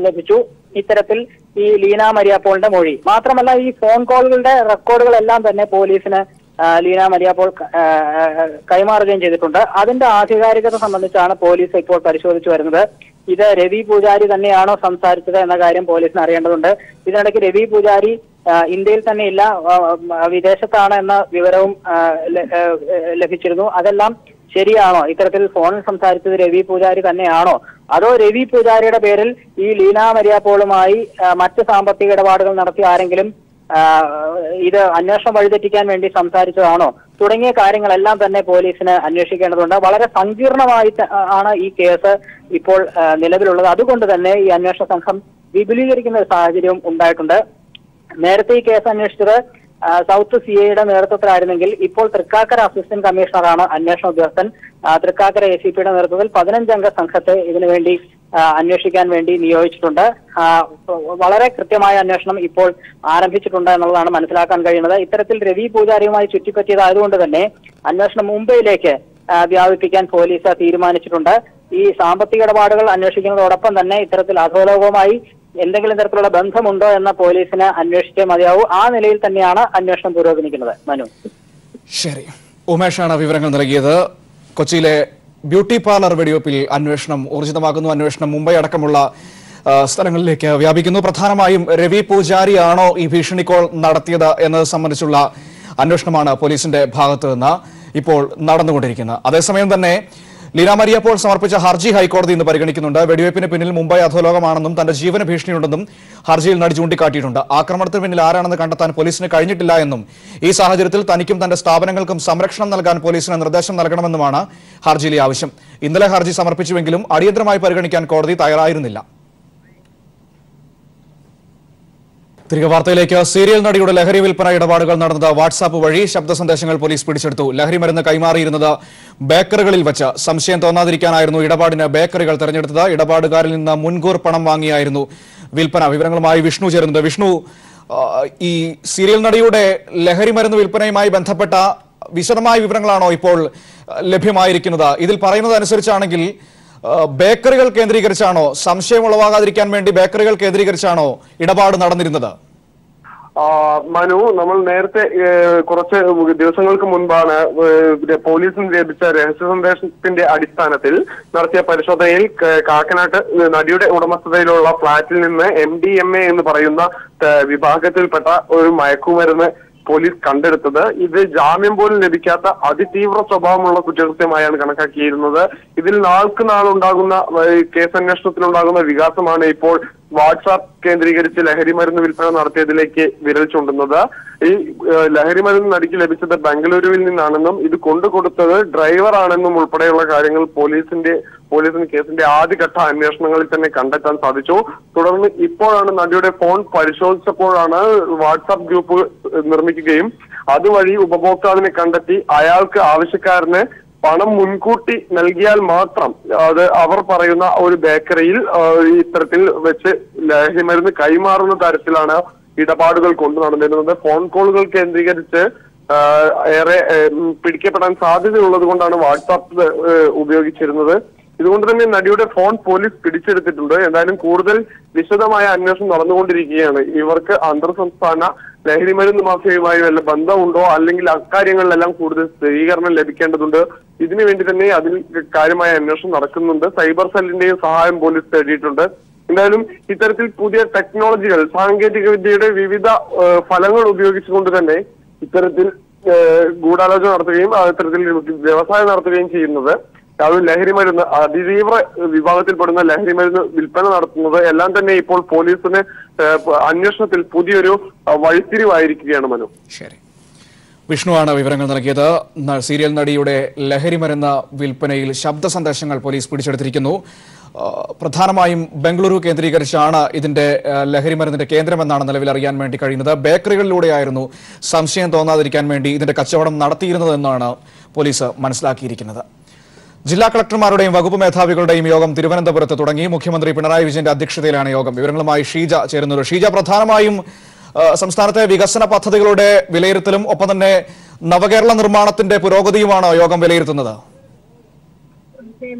ലഭിച്ചു. ഇത്തരത്തിൽ ഈ ലീന മരിയ പോളിന്റെ മൊഴി മാത്രമല്ല, ഈ ഫോൺ കോളുകളുടെ റെക്കോർഡുകളെല്ലാം തന്നെ പോലീസിന് ലീന മരിയാപ്പോൾ കൈമാറുകയും ചെയ്തിട്ടുണ്ട്. അതിന്റെ ആധികാരികത സംബന്ധിച്ചാണ് പോലീസ് ഇപ്പോൾ പരിശോധിച്ചു വരുന്നത്. ഇത് രവി പൂജാരി തന്നെയാണോ സംസാരിച്ചത് എന്ന കാര്യം പോലീസിന് അറിയേണ്ടതുണ്ട്. ഇതിനിടയ്ക്ക് രവി പൂജാരി ഇന്ത്യയിൽ തന്നെ ഇല്ല, വിദേശത്താണ് എന്ന വിവരവും ലഭിച്ചിരുന്നു. അതെല്ലാം ശരിയാണോ? ഇത്തരത്തിൽ ഫോണിൽ സംസാരിച്ചത് രവി പൂജാരി തന്നെയാണോ, അതോ രവി പൂജാരിയുടെ പേരിൽ ഈ ലീന മരിയാപ്പോളുമായി മറ്റ് സാമ്പത്തിക ഇടപാടുകൾ നടത്തിയ ആരെങ്കിലും ഇത് അന്വേഷണം വഴിതെറ്റിക്കാൻ വേണ്ടി സംസാരിച്ചതാണോ തുടങ്ങിയ കാര്യങ്ങളെല്ലാം തന്നെ പോലീസിന് അന്വേഷിക്കേണ്ടതുണ്ട്. വളരെ സങ്കീർണമായി ആണ് ഈ കേസ് ഇപ്പോൾ നിലവിലുള്ളത്. അതുകൊണ്ട് തന്നെ ഈ അന്വേഷണ സംഘം വിപുലീകരിക്കുന്ന ഒരു സാഹചര്യവും ഉണ്ടായിട്ടുണ്ട്. നേരത്തെ ഈ കേസ് അന്വേഷിച്ചത് സൗത്ത് CIയുടെ നേതൃത്വത്തിലായിരുന്നെങ്കിൽ ഇപ്പോൾ തൃക്കാക്കര അസിസ്റ്റന്റ് കമ്മീഷണറാണ് അന്വേഷണ ഉദ്യോഗസ്ഥൻ. തൃക്കാക്കര ACPയുടെ നേതൃത്വത്തിൽ 15-അംഗ സംഘത്തെ ഇതിനുവേണ്ടി അന്വേഷിക്കാൻ വേണ്ടി നിയോഗിച്ചിട്ടുണ്ട്. വളരെ കൃത്യമായ അന്വേഷണം ഇപ്പോൾ ആരംഭിച്ചിട്ടുണ്ട് എന്നുള്ളതാണ് മനസ്സിലാക്കാൻ കഴിയുന്നത്. ഇത്തരത്തിൽ രവി പൂജാരിയുമായി ചുറ്റിപ്പറ്റിയതായതുകൊണ്ട് തന്നെ അന്വേഷണം മുംബൈയിലേക്ക് വ്യാപിപ്പിക്കാൻ പോലീസ് തീരുമാനിച്ചിട്ടുണ്ട്. ഈ സാമ്പത്തിക ഇടപാടുകൾ അന്വേഷിക്കുന്നതോടൊപ്പം തന്നെ ഇത്തരത്തിൽ അധോലോകവുമായി എന്തെങ്കിലും തരത്തിലുള്ള ബന്ധമുണ്ടോ എന്ന പോലീസിന് അന്വേഷിച്ചേ മതിയാവൂ. ആ നിലയിൽ തന്നെയാണ് അന്വേഷണം പുരോഗമിക്കുന്നത്. മനു, ശരി. ഉമേഷാണ് വിവരങ്ങൾ നൽകിയത്. കൊച്ചിയിലെ ബ്യൂട്ടി പാർലർ വെടിവെപ്പിൽ അന്വേഷണം ഊർജിതമാക്കുന്നു. അന്വേഷണം മുംബൈ അടക്കമുള്ള സ്ഥലങ്ങളിലേക്ക് വ്യാപിക്കുന്നു. പ്രധാനമായും രവി പൂജാരിയാണോ ഈ ഭീഷണി കോൾ നടത്തിയത് എന്നത് സംബന്ധിച്ചുള്ള അന്വേഷണമാണ് പോലീസിന്റെ ഭാഗത്ത് നിന്ന് ഇപ്പോൾ നടന്നുകൊണ്ടിരിക്കുന്നത്. അതേസമയം തന്നെ ലീന മരിയാപ്പോൾ സമർപ്പിച്ച ഹർജി ഹൈക്കോടതി ഇന്ന് പരിഗണിക്കുന്നുണ്ട്. വെടിവയ്പ്പിന് പിന്നിൽ മുംബൈ അധോലോകമാണെന്നും തന്റെ ജീവന് ഭീഷണിയുണ്ടെന്നും ഹർജിയിൽ നടി ചൂണ്ടിക്കാട്ടിയിട്ടുണ്ട്. ആക്രമണത്തിന് പിന്നിൽ ആരാണെന്ന് കണ്ടെത്താൻ പോലീസിന് കഴിഞ്ഞിട്ടില്ല എന്നും ഈ സാഹചര്യത്തിൽ തനിക്കും തന്റെ സ്ഥാപനങ്ങൾക്കും സംരക്ഷണം നൽകാൻ പോലീസിന് നിർദ്ദേശം നൽകണമെന്നുമാണ് ഹർജിയിലെ ആവശ്യം. ഇന്നലെ ഹർജി സമർപ്പിച്ചുവെങ്കിലും അടിയന്തരമായി പരിഗണിക്കാൻ കോടതി തയ്യാറായിരുന്നില്ല. തിരികെ വാർത്തയിലേക്ക്. സീരിയൽ നടിയുടെ ലഹരി വിൽപ്പന ഇടപാടുകൾ നടന്നത് വാട്സാപ്പ് വഴി. ശബ്ദ സന്ദേശങ്ങൾ പോലീസ് പിടിച്ചെടുത്തു. ലഹരി മരുന്ന് കൈമാറിയിരുന്നത് ബേക്കറികളിൽ വെച്ച്. സംശയം തോന്നാതിരിക്കാനായിരുന്നു ഇടപാടിന് ബേക്കറികൾ തെരഞ്ഞെടുത്തത്. ഇടപാടുകാരിൽ നിന്ന് മുൻകൂർ പണം വാങ്ങിയായിരുന്നു വിൽപ്പന. വിവരങ്ങളുമായി വിഷ്ണു ചേരുന്നത്. വിഷ്ണു, ഈ സീരിയൽ നടിയുടെ ലഹരി മരുന്ന് വിൽപ്പനയുമായി ബന്ധപ്പെട്ട വിശദമായ വിവരങ്ങളാണോ ഇപ്പോൾ ലഭ്യമായിരിക്കുന്നത്? ഇതിൽ പറയുന്നത് അനുസരിച്ചാണെങ്കിൽ ബേക്കറികൾ കേന്ദ്രീകരിച്ചാണോ, സംശയം ഉളവാകാതിരിക്കാൻ വേണ്ടി ബേക്കറികൾ കേന്ദ്രീകരിച്ചാണോ ഇടപാട് നടന്നിരുന്നത്? മനു, നമ്മൾ നേരത്തെ കുറച്ച് ദിവസങ്ങൾക്ക് മുൻപാണ് പോലീസിന് ലഭിച്ച രഹസ്യ സന്ദേശത്തിന്റെ അടിസ്ഥാനത്തിൽ നടത്തിയ പരിശോധനയിൽ കാക്കനാട്ട് നടിയുടെ ഉടമസ്ഥതയിലുള്ള ഫ്ളാറ്റിൽ നിന്ന് MDMA എന്ന് പറയുന്ന വിഭാഗത്തിൽപ്പെട്ട ഒരു മയക്കുമരുന്ന് പോലീസ് കണ്ടെടുത്തത്. ഇത് ജാമ്യം പോലും ലഭിക്കാത്ത അതിതീവ്ര സ്വഭാവമുള്ള കുറ്റകൃത്യമായാണ് കണക്കാക്കിയിരുന്നത്. ഇതിൽ നാൾക്ക് നാളുണ്ടാകുന്ന കേസന്വേഷണത്തിലുണ്ടാകുന്ന വികാസമാണ് ഇപ്പോൾ വാട്സാപ്പ് കേന്ദ്രീകരിച്ച് ലഹരി മരുന്ന് വിൽപ്പന നടത്തിയതിലേക്ക് വിരൽ ചൂണ്ടുന്നത്. ഈ ലഹരി മരുന്ന് നടിക്ക് ലഭിച്ചത് ബംഗളൂരുവിൽ നിന്നാണെന്നും ഇത് കൊണ്ടുകൊടുത്തത് ഡ്രൈവർ ആണെന്നും ഉൾപ്പെടെയുള്ള കാര്യങ്ങൾ പോലീസിന് കേസിന്റെ ആദ്യഘട്ട അന്വേഷണങ്ങളിൽ തന്നെ കണ്ടെത്താൻ സാധിച്ചു. തുടർന്ന് ഇപ്പോഴാണ് നടിയുടെ ഫോൺ പരിശോധിച്ചപ്പോഴാണ് വാട്സാപ്പ് ഗ്രൂപ്പ് നിർമ്മിക്കുകയും അതുവഴി ഉപഭോക്താവിനെ കണ്ടെത്തി അയാൾക്ക് ആവശ്യക്കാരന് പണം മുൻകൂട്ടി നൽകിയാൽ മാത്രം അത് അവർ പറയുന്ന ഒരു ബേക്കറിയിൽ ഇത്തരത്തിൽ വെച്ച് ലഹരി മരുന്ന് കൈമാറുന്ന തരത്തിലാണ് ഇടപാടുകൾ കൊണ്ടു നടന്നിരുന്നത്. ഫോൺ കോളുകൾ കേന്ദ്രീകരിച്ച് ഏറെ പിടിക്കപ്പെടാൻ സാധ്യതയുള്ളത് കൊണ്ടാണ് വാട്സാപ്പ് ഉപയോഗിച്ചിരുന്നത്. ഇതുകൊണ്ട് തന്നെ നടിയുടെ ഫോൺ പോലീസ് പിടിച്ചെടുത്തിട്ടുണ്ട്. എന്തായാലും കൂടുതൽ വിശദമായ അന്വേഷണം നടന്നുകൊണ്ടിരിക്കുകയാണ്. ഇവർക്ക് അന്തർ സംസ്ഥാന ലഹരി മരുന്ന് മാഫിയയുമായി വല്ല ബന്ധമുണ്ടോ, അല്ലെങ്കിൽ അക്കാര്യങ്ങളിലെല്ലാം കൂടുതൽ സ്ഥിരീകരണം ലഭിക്കേണ്ടതുണ്ട്. ഇതിനുവേണ്ടി തന്നെ അതിൽ കാര്യമായ അന്വേഷണം നടക്കുന്നുണ്ട്. സൈബർ സെല്ലിന്റെയും സഹായം പോലീസ് തേടിയിട്ടുണ്ട്. എന്തായാലും ഇത്തരത്തിൽ പുതിയ ടെക്നോളജികൾ, സാങ്കേതിക വിദ്യയുടെ വിവിധ ഫലങ്ങൾ ഉപയോഗിച്ചുകൊണ്ട് തന്നെ ഇത്തരത്തിൽ ഗൂഢാലോചന നടത്തുകയും ഇത്തരത്തിൽ വ്യവസായം നടത്തുകയും ചെയ്യുന്നത്, അത് ലഹരി മരുന്ന് അതിതീവ്ര വിഭാഗത്തിൽപ്പെടുന്ന ലഹരി മരുന്ന് വിൽപ്പന നടത്തുന്നത് എല്ലാം തന്നെ ഇപ്പോൾ പോലീസിന് അന്വേഷണത്തിൽ പുതിയൊരു വഴിത്തിരിവായിരിക്കുകയാണ്. മനു, ശരി. വിഷ്ണുവാണ് വിവരങ്ങൾ നൽകിയത്. സീരിയൽ നടിയുടെ ലഹരി മരുന്ന് വിൽപ്പനയിൽ ശബ്ദ സന്ദേശങ്ങൾ പോലീസ് പിടിച്ചെടുത്തിരിക്കുന്നു. പ്രധാനമായും ബംഗളൂരു കേന്ദ്രീകരിച്ചാണ് ഇതിന്റെ ലഹരി മരുന്നിന്റെ കേന്ദ്രമെന്നാണ് നിലവിൽ അറിയാൻ വേണ്ടി കഴിയുന്നത്. ബേക്കറികളിലൂടെയായിരുന്നു സംശയം തോന്നാതിരിക്കാൻ വേണ്ടി ഇതിന്റെ കച്ചവടം നടത്തിയിരുന്നതെന്നാണ് പോലീസ് മനസ്സിലാക്കിയിരിക്കുന്നത്. ജില്ലാ കളക്ടർമാരുടെയും വകുപ്പ് മേധാവികളുടെയും യോഗം തിരുവനന്തപുരത്ത് തുടങ്ങി. മുഖ്യമന്ത്രി പിണറായി വിജയന്റെ അധ്യക്ഷതയിലാണ് യോഗം. വിവരങ്ങളുമായി ഷീജ ചേരുന്നത്. ഷീജ, പ്രധാനമായും സംസ്ഥാനത്തെ വികസന പദ്ധതികളുടെ വിലയിരുത്തലും ഒപ്പം തന്നെ നവകേരള നിർമ്മാണത്തിന്റെ പുരോഗതിയുമാണ് യോഗം വിലയിരുത്തുന്നത്.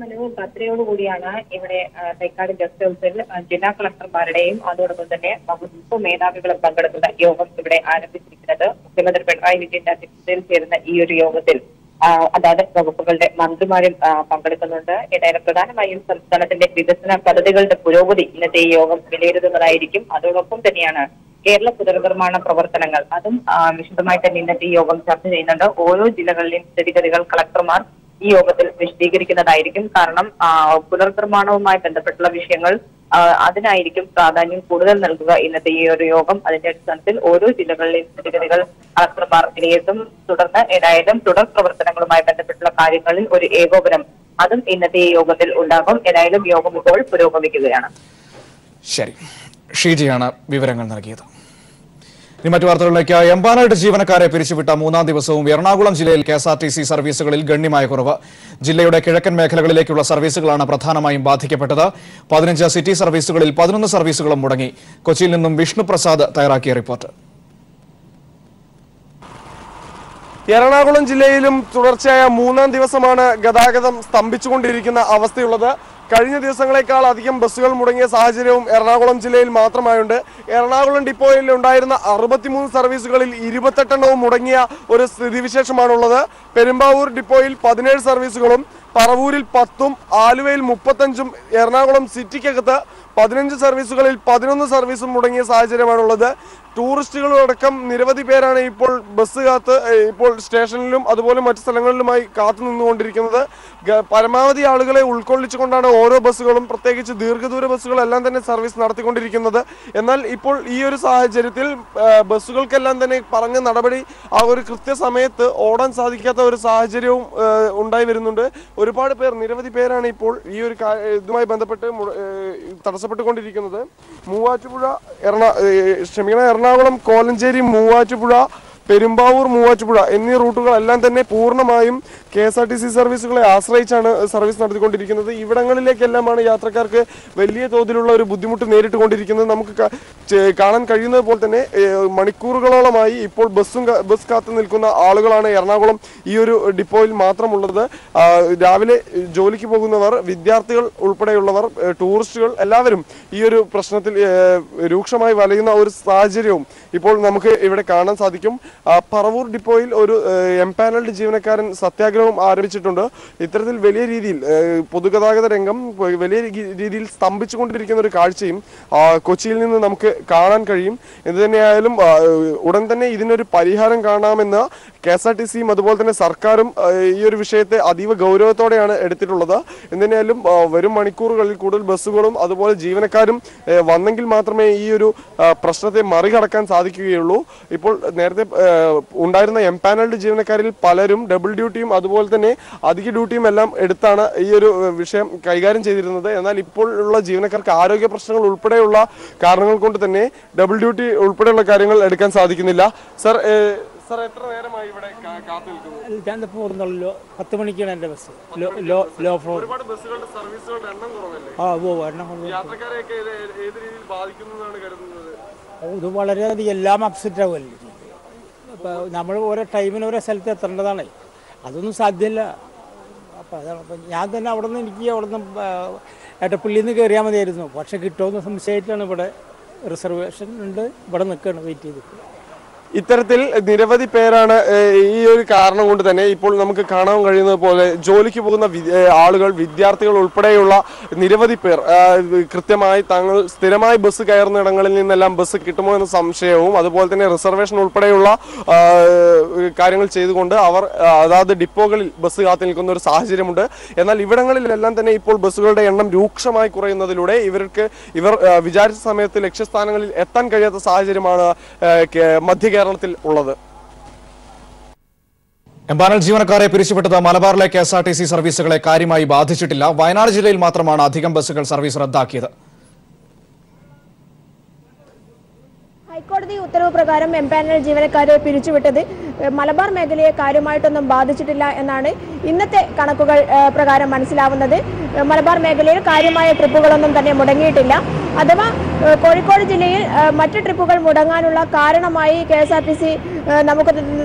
മനു 10:00 ഇവിടെ തൈക്കാട് ഗസ്റ്റ് ഹൗസിൽ ജില്ലാ കളക്ടർമാരുടെയും അതോടൊപ്പം തന്നെ വകുപ്പ് മേധാവികളും പങ്കെടുക്കുന്ന യോഗം ഇവിടെ ആരംഭിച്ചിരിക്കുന്നത്. മുഖ്യമന്ത്രി പിണറായി വിജയന്റെ അധ്യക്ഷതയിൽ ചേരുന്ന ഈ ഒരു യോഗത്തിൽ അതാത് വകുപ്പുകളുടെ മന്ത്രിമാരും പങ്കെടുക്കുന്നുണ്ട്. ഏതായാലും പ്രധാനമായും സംസ്ഥാനത്തിന്റെ വികസന പദ്ധതികളുടെ പുരോഗതി ഇന്നത്തെ ഈ യോഗം വിലയിരുത്തുന്നതായിരിക്കും. അതോടൊപ്പം തന്നെയാണ് കേരള പുനർനിർമ്മാണ പ്രവർത്തനങ്ങൾ, അതും വിശദമായി തന്നെ ഇന്നത്തെ ഈ യോഗം ചർച്ച ചെയ്യുന്നുണ്ട്. ഓരോ ജില്ലകളിലെയും സ്ഥിതിഗതികൾ കളക്ടർമാർ ഈ യോഗത്തിൽ വിശദീകരിക്കുന്നതായിരിക്കും. കാരണം പുനർനിർമ്മാണവുമായി ബന്ധപ്പെട്ടുള്ള വിഷയങ്ങൾ അതിനായിരിക്കും പ്രാധാന്യം കൂടുതൽ നൽകുക ഇന്നത്തെ ഈ ഒരു യോഗം. അതിന്റെ അടിസ്ഥാനത്തിൽ ഓരോ ജില്ലകളിലെയും സ്ഥിതിഗതികൾ കളക്ടർമാർ വിലയിരുത്തും. തുടർന്ന് ഏതായാലും തുടർ പ്രവർത്തനങ്ങളുമായി ബന്ധപ്പെട്ടുള്ള കാര്യങ്ങളിൽ ഒരു ഏകോപനം അതും ഇന്നത്തെ ഈ യോഗത്തിൽ ഉണ്ടാകും. ഏതായാലും യോഗം ഇപ്പോൾ പുരോഗമിക്കുകയാണ്. ശരി, ഷീജയാണ് വിവരങ്ങൾ നൽകിയത്. ഇനി മറ്റു വാർത്തകളിലേക്ക്. എംപാനൽഡ് ജീവനക്കാരെ പിരിച്ചുവിട്ട 3-ാം ദിവസവും എറണാകുളം ജില്ലയിൽ KSRTC സർവീസുകളിൽ ഗണ്യമായ കുറവ്. ജില്ലയുടെ കിഴക്കൻ മേഖലകളിലേക്കുള്ള സർവീസുകളാണ് പ്രധാനമായും ബാധിക്കപ്പെട്ടത്. 15 സിറ്റി സർവീസുകളിൽ 11 സർവീസുകളും മുടങ്ങി. കൊച്ചിയിൽ നിന്നും വിഷ്ണു പ്രസാദ് തയ്യാറാക്കിയ റിപ്പോർട്ട്. എറണാകുളം ജില്ലയിലും തുടർച്ചയായ 3-ാം ദിവസമാണ് ഗതാഗതം സ്തംഭിച്ചുകൊണ്ടിരിക്കുന്ന അവസ്ഥയുള്ളത്. കഴിഞ്ഞ ദിവസങ്ങളെക്കാൾ അധികം ബസ്സുകൾ മുടങ്ങിയ സാഹചര്യവും എറണാകുളം ജില്ലയിൽ മാത്രമായുണ്ട്. എറണാകുളം ഡിപ്പോയിൽ ഉണ്ടായിരുന്ന 63 സർവീസുകളിൽ 28 മുടങ്ങിയ ഒരു സ്ഥിതിവിശേഷമാണുള്ളത്. പെരുമ്പാവൂർ ഡിപ്പോയിൽ 17 സർവീസുകളും പറവൂരിൽ 10, ആലുവയിൽ 35, എറണാകുളം സിറ്റിക്കകത്ത് 15 സർവീസുകളിൽ 11 സർവീസും മുടങ്ങിയ സാഹചര്യമാണുള്ളത്. ടൂറിസ്റ്റുകളടക്കം നിരവധി പേരാണ് ഇപ്പോൾ ബസ് കാത്ത് ഇപ്പോൾ സ്റ്റേഷനിലും അതുപോലെ മറ്റു സ്ഥലങ്ങളിലുമായി കാത്തു നിന്നുകൊണ്ടിരിക്കുന്നത്. പരമാവധി ആളുകളെ ഉൾക്കൊള്ളിച്ചുകൊണ്ടാണ് ഓരോ ബസ്സുകളും, പ്രത്യേകിച്ച് ദീർഘദൂര ബസ്സുകളെല്ലാം തന്നെ സർവീസ് നടത്തിക്കൊണ്ടിരിക്കുന്നത്. എന്നാൽ ഇപ്പോൾ ഈ ഒരു സാഹചര്യത്തിൽ ബസ്സുകൾക്കെല്ലാം തന്നെ പറഞ്ഞ നടപടി ആ ഒരു കൃത്യസമയത്ത് ഓടാൻ സാധിക്കാത്ത ഒരു സാഹചര്യവും ഉണ്ടായി വരുന്നുണ്ട്. ഒരുപാട് പേർ, നിരവധി പേരാണ് ഇപ്പോൾ ഈ ഒരു ഇതുമായി ബന്ധപ്പെട്ട് തടസ്സപ്പെട്ടുകൊണ്ടിരിക്കുന്നത്. എറണാകുളം കോലഞ്ചേരി, മൂവാറ്റുപുഴ, പെരുമ്പാവൂർ, മൂവാറ്റുപുഴ എന്നീ റൂട്ടുകളെല്ലാം തന്നെ പൂർണ്ണമായും KSRTC സർവീസുകളെ ആശ്രയിച്ചാണ് സർവീസ് നടത്തിക്കൊണ്ടിരിക്കുന്നത്. ഇവിടങ്ങളിലേക്കെല്ലാമാണ് യാത്രക്കാർക്ക് വലിയ തോതിലുള്ള ഒരു ബുദ്ധിമുട്ട് നേരിട്ടുകൊണ്ടിരിക്കുന്നത്. നമുക്ക് കാണാൻ കഴിയുന്നത് പോലെ തന്നെ മണിക്കൂറുകളോളമായി ഇപ്പോൾ ബസ് കാത്തു നിൽക്കുന്ന ആളുകളാണ് എറണാകുളം ഈ ഒരു ഡിപ്പോയിൽ മാത്രമുള്ളത്. രാവിലെ ജോലിക്ക് പോകുന്നവർ, വിദ്യാർത്ഥികൾ ഉൾപ്പെടെയുള്ളവർ, ടൂറിസ്റ്റുകൾ എല്ലാവരും ഈ ഒരു പ്രശ്നത്തിൽ രൂക്ഷമായി വലയുന്ന ഒരു സാഹചര്യവും ഇപ്പോൾ നമുക്ക് ഇവിടെ കാണാൻ സാധിക്കും. പറവൂർ ഡിപ്പോയിൽ ഒരു എംപാനൽഡ് ജീവനക്കാരൻ സത്യാഗ്രഹം ആരംഭിച്ചിട്ടുണ്ട്. ഇത്തരത്തിൽ വലിയ രീതിയിൽ പൊതുഗതാഗത രംഗം വലിയ രീതിയിൽ സ്തംഭിച്ചുകൊണ്ടിരിക്കുന്ന ഒരു കാഴ്ചയും കൊച്ചിയിൽ നിന്ന് നമുക്ക് കാണാൻ കഴിയും. എന്ത് തന്നെയായാലും ഉടൻ തന്നെ ഇതിനൊരു പരിഹാരം കാണാമെന്ന് KSRTCയും അതുപോലെ തന്നെ സർക്കാരും ഈ ഒരു വിഷയത്തെ അതീവ ഗൗരവത്തോടെയാണ് എടുത്തിട്ടുള്ളത്. എന്തിനായാലും വരും മണിക്കൂറുകളിൽ കൂടുതൽ ബസ്സുകളും അതുപോലെ ജീവനക്കാരും വന്നെങ്കിൽ മാത്രമേ ഈ ഒരു പ്രശ്നത്തെ മറികടക്കാൻ സാധിക്കുകയുള്ളൂ. ഇപ്പോൾ നേരത്തെ ഉണ്ടായിരുന്ന എംപാനൽഡ് ജീവനക്കാരിൽ പലരും ഡബിൾ ഡ്യൂട്ടിയും അതുപോലെ തന്നെ അധിക ഡ്യൂട്ടിയും എല്ലാം എടുത്താണ് ഈ ഒരു വിഷയം കൈകാര്യം ചെയ്തിരുന്നത്. എന്നാൽ ഇപ്പോൾ ഉള്ള ജീവനക്കാർക്ക് ആരോഗ്യ പ്രശ്നങ്ങൾ ഉൾപ്പെടെയുള്ള കാരണങ്ങൾ കൊണ്ട് തന്നെ ഡബിൾ ഡ്യൂട്ടി ഉൾപ്പെടെയുള്ള കാര്യങ്ങൾ എടുക്കാൻ സാധിക്കുന്നില്ല. സർ, എത്ര നേരമായി ഇവിടെ കാത്തു നിൽക്കുന്നു? ഞാനിപ്പോൾ 10 മണിക്കാണ് എൻ്റെ ബസ്. Low floor. ഒരുപാട് ബസ്സുകളുടെ സർവീസുകളുടെ എണ്ണം കുറവല്ലേ? എണ്ണം കുറവ്. യാത്രക്കാരെയൊക്കെ ഏത് രീതിയിൽ ബാധിക്കുന്നതാണ് കരുതുന്നത്? ഇത് വളരെയധികം എല്ലാം അപ്സെറ്റ് ആവുമല്ലേ. ഇപ്പോൾ നമ്മൾ ഓരോ ടൈമിന് ഓരോ സ്ഥലത്ത് എത്തേണ്ടതാണ്. അതൊന്നും സാധ്യമല്ല. അപ്പോൾ അതാണ്. അപ്പം ഞാൻ തന്നെ അവിടെ നിന്ന് എടപ്പള്ളിയിൽ നിന്ന് കയറിയാൽ മതിയായിരുന്നു. പക്ഷെ കിട്ടുമെന്ന് സംശയമായിട്ടാണ് ഇവിടെ റിസർവേഷൻ ഉണ്ട്, ഇവിടെ നിൽക്കുകയാണ്, വെയിറ്റ് ചെയ്തിട്ട്. ഇത്തരത്തിൽ നിരവധി പേരാണ് ഈ ഒരു കാരണം കൊണ്ട് തന്നെ ഇപ്പോൾ നമുക്ക് കാണാൻ കഴിയുന്നത് പോലെ ജോലിക്ക് പോകുന്ന ആളുകൾ, വിദ്യാർത്ഥികൾ ഉൾപ്പെടെയുള്ള നിരവധി പേർ കൃത്യമായി തങ്ങൾ സ്ഥിരമായി ബസ് കയറുന്ന ഇടങ്ങളിൽ നിന്നെല്ലാം ബസ് കിട്ടുമോ എന്ന സംശയവും അതുപോലെ തന്നെ റിസർവേഷൻ ഉൾപ്പെടെയുള്ള കാര്യങ്ങൾ ചെയ്തുകൊണ്ട് അവർ അതാത് ഡിപ്പോകളിൽ ബസ് കാത്തു നിൽക്കുന്ന ഒരു സാഹചര്യമുണ്ട്. എന്നാൽ ഇവിടങ്ങളിലെല്ലാം തന്നെ ഇപ്പോൾ ബസ്സുകളുടെ എണ്ണം രൂക്ഷമായി കുറയുന്നതിലൂടെ ഇവർ വിചാരിച്ച സമയത്ത് ലക്ഷ്യസ്ഥാനങ്ങളിൽ എത്താൻ കഴിയാത്ത സാഹചര്യമാണ് മധ്യ കേരളത്തിൽ ഉള്ളത്. എംപാനൽ ജീവനക്കാരെ പിരിച്ചുവിട്ടത് മലബാറിലെ KSRTC സർവീസുകളെ കാര്യമായി ബാധിച്ചിട്ടില്ല. വയനാട് ജില്ലയിൽ മാത്രമാണ് അധികം ബസ്സുകൾ സർവീസ് റദ്ദാക്കിയത്. ഹൈക്കോടതി ഉത്തരവ് പ്രകാരം എംപാനൽ ജീവനക്കാരെ പിരിച്ചുവിട്ടത് മലബാർ മേഖലയെ കാര്യമായിട്ടൊന്നും ബാധിച്ചിട്ടില്ല എന്നാണ് ഇന്നത്തെ കണക്കുകൾ പ്രകാരം മനസ്സിലാവുന്നത്. മലബാർ മേഖലയിൽ കാര്യമായ ട്രിപ്പുകളൊന്നും തന്നെ മുടങ്ങിയിട്ടില്ല. അഥവാ കോഴിക്കോട് ജില്ലയിൽ മറ്റ് ട്രിപ്പുകൾ മുടങ്ങാനുള്ള കാരണമായി KSRTC നമുക്ക്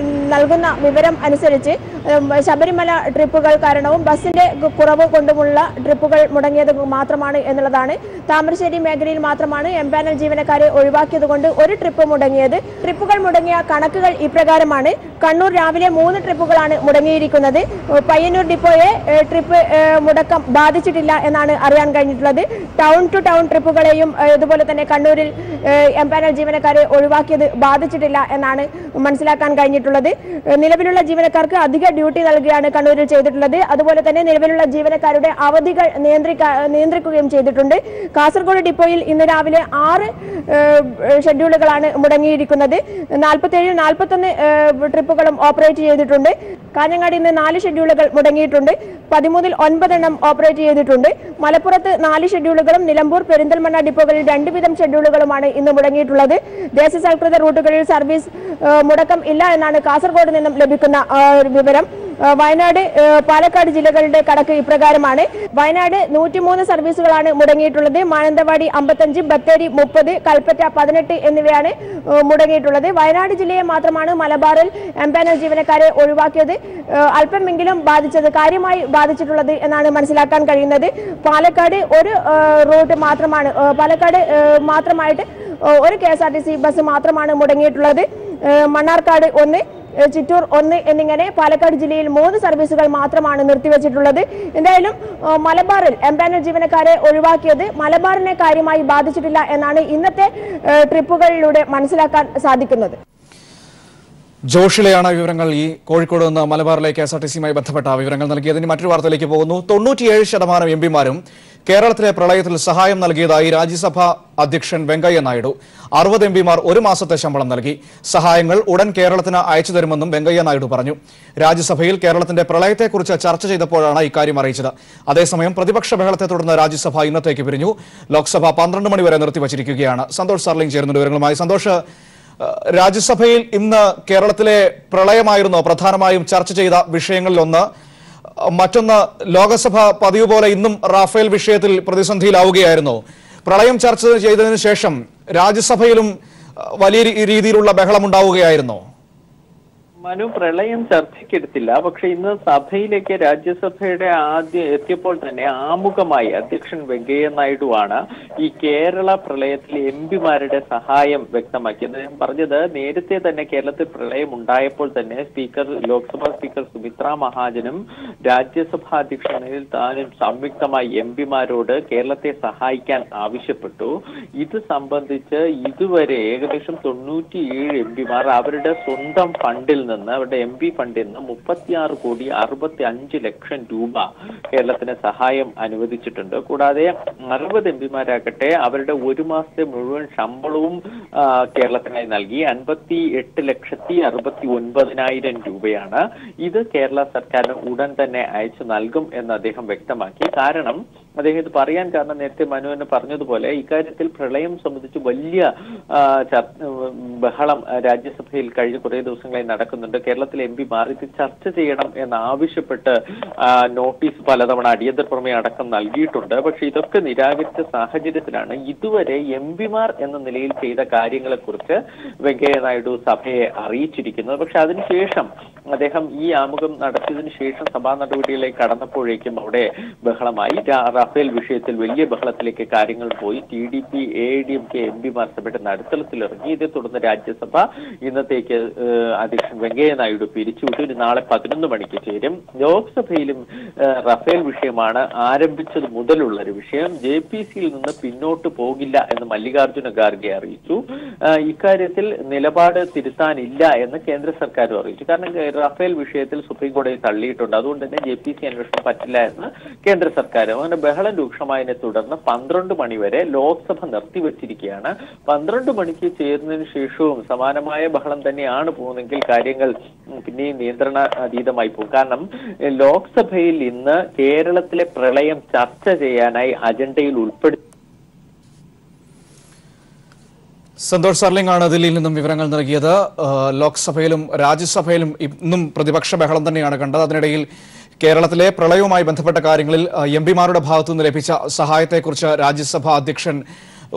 നൽകുന്ന വിവരം അനുസരിച്ച് ശബരിമല ട്രിപ്പുകൾ കാരണവും ബസിന്റെ കുറവ് കൊണ്ടുമുള്ള ട്രിപ്പുകൾ മുടങ്ങിയത് മാത്രമാണ് എന്നുള്ളതാണ്. താമരശ്ശേരി മേഖലയിൽ മാത്രമാണ് എംപാനൽ ജീവനക്കാരെ ഒഴിവാക്കിയതുകൊണ്ട് ഒരു ട്രിപ്പ് മുടങ്ങിയത്. ട്രിപ്പുകൾ മുടങ്ങിയ കണക്കുകൾ ഇപ്രകാരമാണ്. കണ്ണൂർ രാവിലെ 3 ട്രിപ്പുകളാണ് മുടങ്ങിയിരിക്കുന്നത്. പയ്യന്നൂർ ഡിപ്പോയെ ട്രിപ്പ് മുടക്കം ബാധിച്ചിട്ടില്ല എന്നാണ് അറിയാൻ കഴിഞ്ഞിട്ടുള്ളത്. ടൗൺ ടു ടൗൺ ട്രിപ്പുകളെയും ഇതുപോലെ തന്നെ കണ്ണൂരിൽ എംപാനൽ ജീവനക്കാരെ ഒഴിവാക്കിയത് ബാധിച്ചിട്ടില്ല എന്നാണ് മനസ്സിലാക്കാൻ കഴിഞ്ഞിട്ടുള്ളത്. നിലവിലുള്ള ജീവനക്കാർക്ക് അധിക ഡ്യൂട്ടി നൽകുകയാണ് കണ്ണൂരിൽ ചെയ്തിട്ടുള്ളത്. അതുപോലെ തന്നെ നിലവിലുള്ള ജീവനക്കാരുടെ അവധികൾ നിയന്ത്രിക്കുകയും ചെയ്തിട്ടുണ്ട്. കാസർഗോഡ് ഡിപ്പോയിൽ ഇന്ന് രാവിലെ 6 ഷെഡ്യൂളുകളാണ് മുടങ്ങിയിരിക്കുന്നത്. 47-41 ട്രിപ്പുകളും ഓപ്പറേറ്റ് ചെയ്തിട്ടുണ്ട്. കാഞ്ഞങ്ങാട് ഇന്ന് 4 ഷെഡ്യൂളുകൾ മുടങ്ങിയിട്ടുണ്ട്. 13-ൽ 9 എണ്ണം ഓപ്പറേറ്റ് ചെയ്തിട്ടുണ്ട്. മലപ്പുറത്ത് 4 ഷെഡ്യൂളുകളും നിലമ്പൂർ പെരിന്തൽമണ്ണ ഡിപ്പോകളിൽ 2 വീതം ഷെഡ്യൂളുകളുമാണ് ഇന്ന് മുടങ്ങിയിട്ടുള്ളത്. ദേശസൽകൃത റൂട്ടുകളിൽ സർവീസ് മുടക്കം ഇല്ല എന്നാണ് കാസർഗോഡ് നിന്നും ലഭിക്കുന്ന വിവരം. വയനാട് പാലക്കാട് ജില്ലകളുടെ കണക്ക് ഇപ്രകാരമാണ്. വയനാട് 103 സർവീസുകളാണ് മുടങ്ങിയിട്ടുള്ളത്. മാനന്തവാടി 55, ബത്തേരി 30, കൽപ്പറ്റ 18 എന്നിവയാണ് മുടങ്ങിയിട്ടുള്ളത്. വയനാട് ജില്ലയെ മാത്രമാണ് മലബാറിൽ എംപാനൽ ജീവനക്കാരെ ഒഴിവാക്കിയത് അല്പമെങ്കിലും കാര്യമായി ബാധിച്ചിട്ടുള്ളത് എന്നാണ് മനസ്സിലാക്കാൻ കഴിയുന്നത്. പാലക്കാട് ഒരു റൂട്ട് മാത്രമാണ്, പാലക്കാട് മാത്രമായിട്ട് ഒരു KSRTC ബസ് മാത്രമാണ് മുടങ്ങിയിട്ടുള്ളത്. മണ്ണാർക്കാട് 1, ചിറ്റൂർ 1 എന്നിങ്ങനെ പാലക്കാട് ജില്ലയിൽ 3 സർവീസുകൾ മാത്രമാണ് നിർത്തിവെച്ചിട്ടുള്ളത്. എന്തായാലും മലബാറിൽ എംപാനൽ ജീവനക്കാരെ ഒഴിവാക്കിയത് മലബാറിനെ കാര്യമായി ബാധിച്ചിട്ടില്ല എന്നാണ് ഇന്നത്തെ ട്രിപ്പുകളിലൂടെ മനസ്സിലാക്കാൻ സാധിക്കുന്നത്. ജോഷിലെയാണ് വിവരങ്ങൾ ഈ കോഴിക്കോട് നിന്ന് മലബാറിലെ KSRTCയുമായി ബന്ധപ്പെട്ട വിവരങ്ങൾ നൽകിയതിന് മറ്റൊരു വാർത്തയിലേക്ക് പോകുന്നു. 97% MPമാരും കേരളത്തിലെ പ്രളയത്തിൽ സഹായം നൽകിയതായി രാജ്യസഭാ അധ്യക്ഷൻ വെങ്കയ്യ നായിഡു. 60 MPമാർ 1 മാസത്തെ ശമ്പളം നൽകി. സഹായങ്ങൾ ഉടൻ കേരളത്തിന് അയച്ചു തരുമെന്നും വെങ്കയ്യ നായിഡു പറഞ്ഞു. രാജ്യസഭയിൽ കേരളത്തിന്റെ പ്രളയത്തെക്കുറിച്ച് ചർച്ച ചെയ്തപ്പോഴാണ് ഇക്കാര്യം അറിയിച്ചത്. അതേസമയം പ്രതിപക്ഷ ബഹളത്തെ തുടർന്ന് രാജ്യസഭ ഇന്നത്തേക്ക് പിരിഞ്ഞു. ലോക്സഭ 12 മണി വരെ നിർത്തിവച്ചിരിക്കുകയാണ്. സന്തോഷ് സർലിംഗ് ചേരുന്നുണ്ട് വിവരങ്ങളുമായി. സന്തോഷ്, രാജ്യസഭയിൽ ഇന്ന് കേരളത്തിലെ പ്രളയമായിരുന്നു പ്രധാനമായും ചർച്ച ചെയ്ത വിഷയങ്ങളിലൊന്ന്. മറ്റൊന്ന്, ലോകസഭ പതിവ് പോലെ ഇന്നും റാഫേൽ വിഷയത്തിൽ പ്രതിസന്ധിയിലാവുകയായിരുന്നു. പ്രളയം ചർച്ച ചെയ്തതിനു ശേഷം രാജ്യസഭയിലും വലിയ രീതിയിലുള്ള ബഹളമുണ്ടാവുകയായിരുന്നു. മനു, പ്രളയം ചർച്ചയ്ക്കെടുത്തില്ല. പക്ഷെ ഇന്ന് സഭയിലേക്ക് രാജ്യസഭയുടെ ആദ്യം എത്തിയപ്പോൾ തന്നെ ആമുഖമായി അധ്യക്ഷൻ വെങ്കയ്യ നായിഡു ആണ് ഈ കേരള പ്രളയത്തിൽ MPമാരുടെ സഹായം വ്യക്തമാക്കിയത്. അദ്ദേഹം പറഞ്ഞത് നേരത്തെ തന്നെ കേരളത്തിൽ പ്രളയം ഉണ്ടായപ്പോൾ തന്നെ ലോക്സഭാ സ്പീക്കർ സുമിത്രാ മഹാജനും രാജ്യസഭാ അധ്യക്ഷനിൽ താനും സംയുക്തമായി MPമാരോട് കേരളത്തെ സഹായിക്കാൻ ആവശ്യപ്പെട്ടു. ഇത് സംബന്ധിച്ച് ഇതുവരെ ഏകദേശം 97 MPമാർ അവരുടെ സ്വന്തം ഫണ്ടിൽ അവരുടെ MP ഫണ്ടിൽ നിന്ന് 36,65,00,000 രൂപ കേരളത്തിന് സഹായം അനുവദിച്ചിട്ടുണ്ട്. കൂടാതെ 60 MPമാരാകട്ടെ അവരുടെ 1 മാസത്തെ മുഴുവൻ ശമ്പളവും കേരളത്തിനായി നൽകി. 58,69,000 രൂപയാണ്. ഇത് കേരള സർക്കാരിന് ഉടൻ തന്നെ അയച്ചു നൽകും എന്ന് അദ്ദേഹം വ്യക്തമാക്കി. കാരണം അദ്ദേഹം ഇത് പറയാൻ കാരണം നേരത്തെ മനുവിന് പറഞ്ഞതുപോലെ ഇക്കാര്യത്തിൽ പ്രളയം സംബന്ധിച്ച് വലിയ ബഹളം രാജ്യസഭയിൽ കഴിഞ്ഞ കുറേ ദിവസങ്ങളായി നടക്കുന്നുണ്ട്. കേരളത്തിലെ MPമാർ ഇത് ചർച്ച ചെയ്യണം എന്നാവശ്യപ്പെട്ട് നോട്ടീസ് പലതവണ അടിയന്തര പ്രമേയം അടക്കം നൽകിയിട്ടുണ്ട്. പക്ഷെ ഇതൊക്കെ നിരാകരിച്ച സാഹചര്യത്തിലാണ് ഇതുവരെ MPമാർ എന്ന നിലയിൽ ചെയ്ത കാര്യങ്ങളെക്കുറിച്ച് വെങ്കയ്യ നായിഡു സഭയെ അറിയിച്ചിരിക്കുന്നത്. പക്ഷെ അതിനുശേഷം അദ്ദേഹം ഈ ആമുഖം നടത്തിയതിനു ശേഷം സഭാ നടപടികളിലേക്ക് കടന്നപ്പോഴേക്കും അവിടെ ബഹളമായി. റഫേൽ വിഷയത്തിൽ വലിയ ബഹളത്തിലേക്ക് കാര്യങ്ങൾ പോയി. TDP, AIDMK MPമാർ സഭയുടെ നടുത്തളത്തിലിറങ്ങി. ഇതേ തുടർന്ന് രാജ്യസഭ ഇന്നത്തേക്ക് അധ്യക്ഷൻ വെങ്കയ്യ നായിഡു പിരിച്ചുവിട്ടു. ഇനി നാളെ 11 മണിക്ക് ചേരും. ലോക്സഭയിലും റഫേൽ വിഷയമാണ് ആരംഭിച്ചത് മുതലുള്ള ഒരു വിഷയം. JPCയിൽ നിന്ന് പിന്നോട്ട് പോകില്ല എന്ന് മല്ലികാർജുന ഖാർഗെ അറിയിച്ചു. ഇക്കാര്യത്തിൽ നിലപാട് തിരുത്താനില്ല എന്ന് കേന്ദ്ര സർക്കാരും അറിയിച്ചു. കാരണം റഫേൽ വിഷയത്തിൽ സുപ്രീം കോടതി തള്ളിയിട്ടുണ്ട്. അതുകൊണ്ട് തന്നെ JPC അന്വേഷണം പറ്റില്ല എന്ന് കേന്ദ്ര സർക്കാരും. അങ്ങനെ ബഹളം രൂക്ഷമായതിനെ തുടർന്ന് 12 മണി വരെ ലോക്സഭ നിർത്തിവച്ചിരിക്കുകയാണ്. 12 മണിക്ക് ചേരുന്നതിന് ശേഷവും സമാനമായ ബഹളം തന്നെയാണ് പോകുന്നതെങ്കിൽ കാര്യങ്ങൾ പിന്നെയും നിയന്ത്രണ അതീതമായി പോകും. കാരണം ലോക്സഭയിൽ ഇന്ന് കേരളത്തിലെ പ്രളയം ചർച്ച ചെയ്യാനായി അജണ്ടയിൽ ഉൾപ്പെടുത്തി. സന്തോഷ് സർലിംഗ് ആണ് ദില്ലിയിൽ നിന്നും വിവരങ്ങൾ നൽകിയത്. ലോക്സഭയിലും രാജ്യസഭയിലും ഇന്നും പ്രതിപക്ഷ ബഹളം തന്നെയാണ് കണ്ടത്. അതിനിടയിൽ കേരളത്തിലെ പ്രളയവുമായി ബന്ധപ്പെട്ട കാര്യങ്ങളിൽ MPമാരുടെ ഭാഗത്തുനിന്ന് ലഭിച്ച സഹായത്തെക്കുറിച്ച് രാജ്യസഭാ അധ്യക്ഷൻ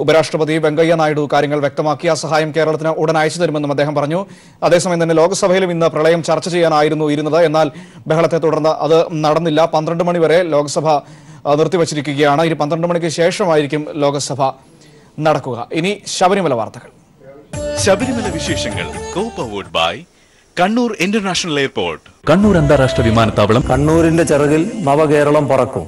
ഉപരാഷ്ട്രപതി വെങ്കയ്യ നായിഡു കാര്യങ്ങൾ വ്യക്തമാക്കി. ആ സഹായം കേരളത്തിന് ഉടൻ അയച്ചു തരുമെന്നും അദ്ദേഹം പറഞ്ഞു. അതേസമയം തന്നെ ലോക്സഭയിലും ഇന്ന് പ്രളയം ചർച്ച ചെയ്യാനായിരുന്നു ഇരുന്നത്. എന്നാൽ ബഹളത്തെ തുടർന്ന് അത് നടന്നില്ല. 12 മണി വരെ ലോക്സഭ നിർത്തിവച്ചിരിക്കുകയാണ്. ഇനി 12 മണിക്ക് ശേഷമായിരിക്കും ലോക്സഭ നടക്കുക. ഇനി ശബരിമല വാർത്തകൾ. ശബരിമല വിശേഷങ്ങൾ co powered by Kannur international airport. Kannur അന്താരാഷ്ട്ര വിമാനത്താവളം. കണ്ണൂരിന്റെ ചിറകിൽ നവകേരളം പറക്കും.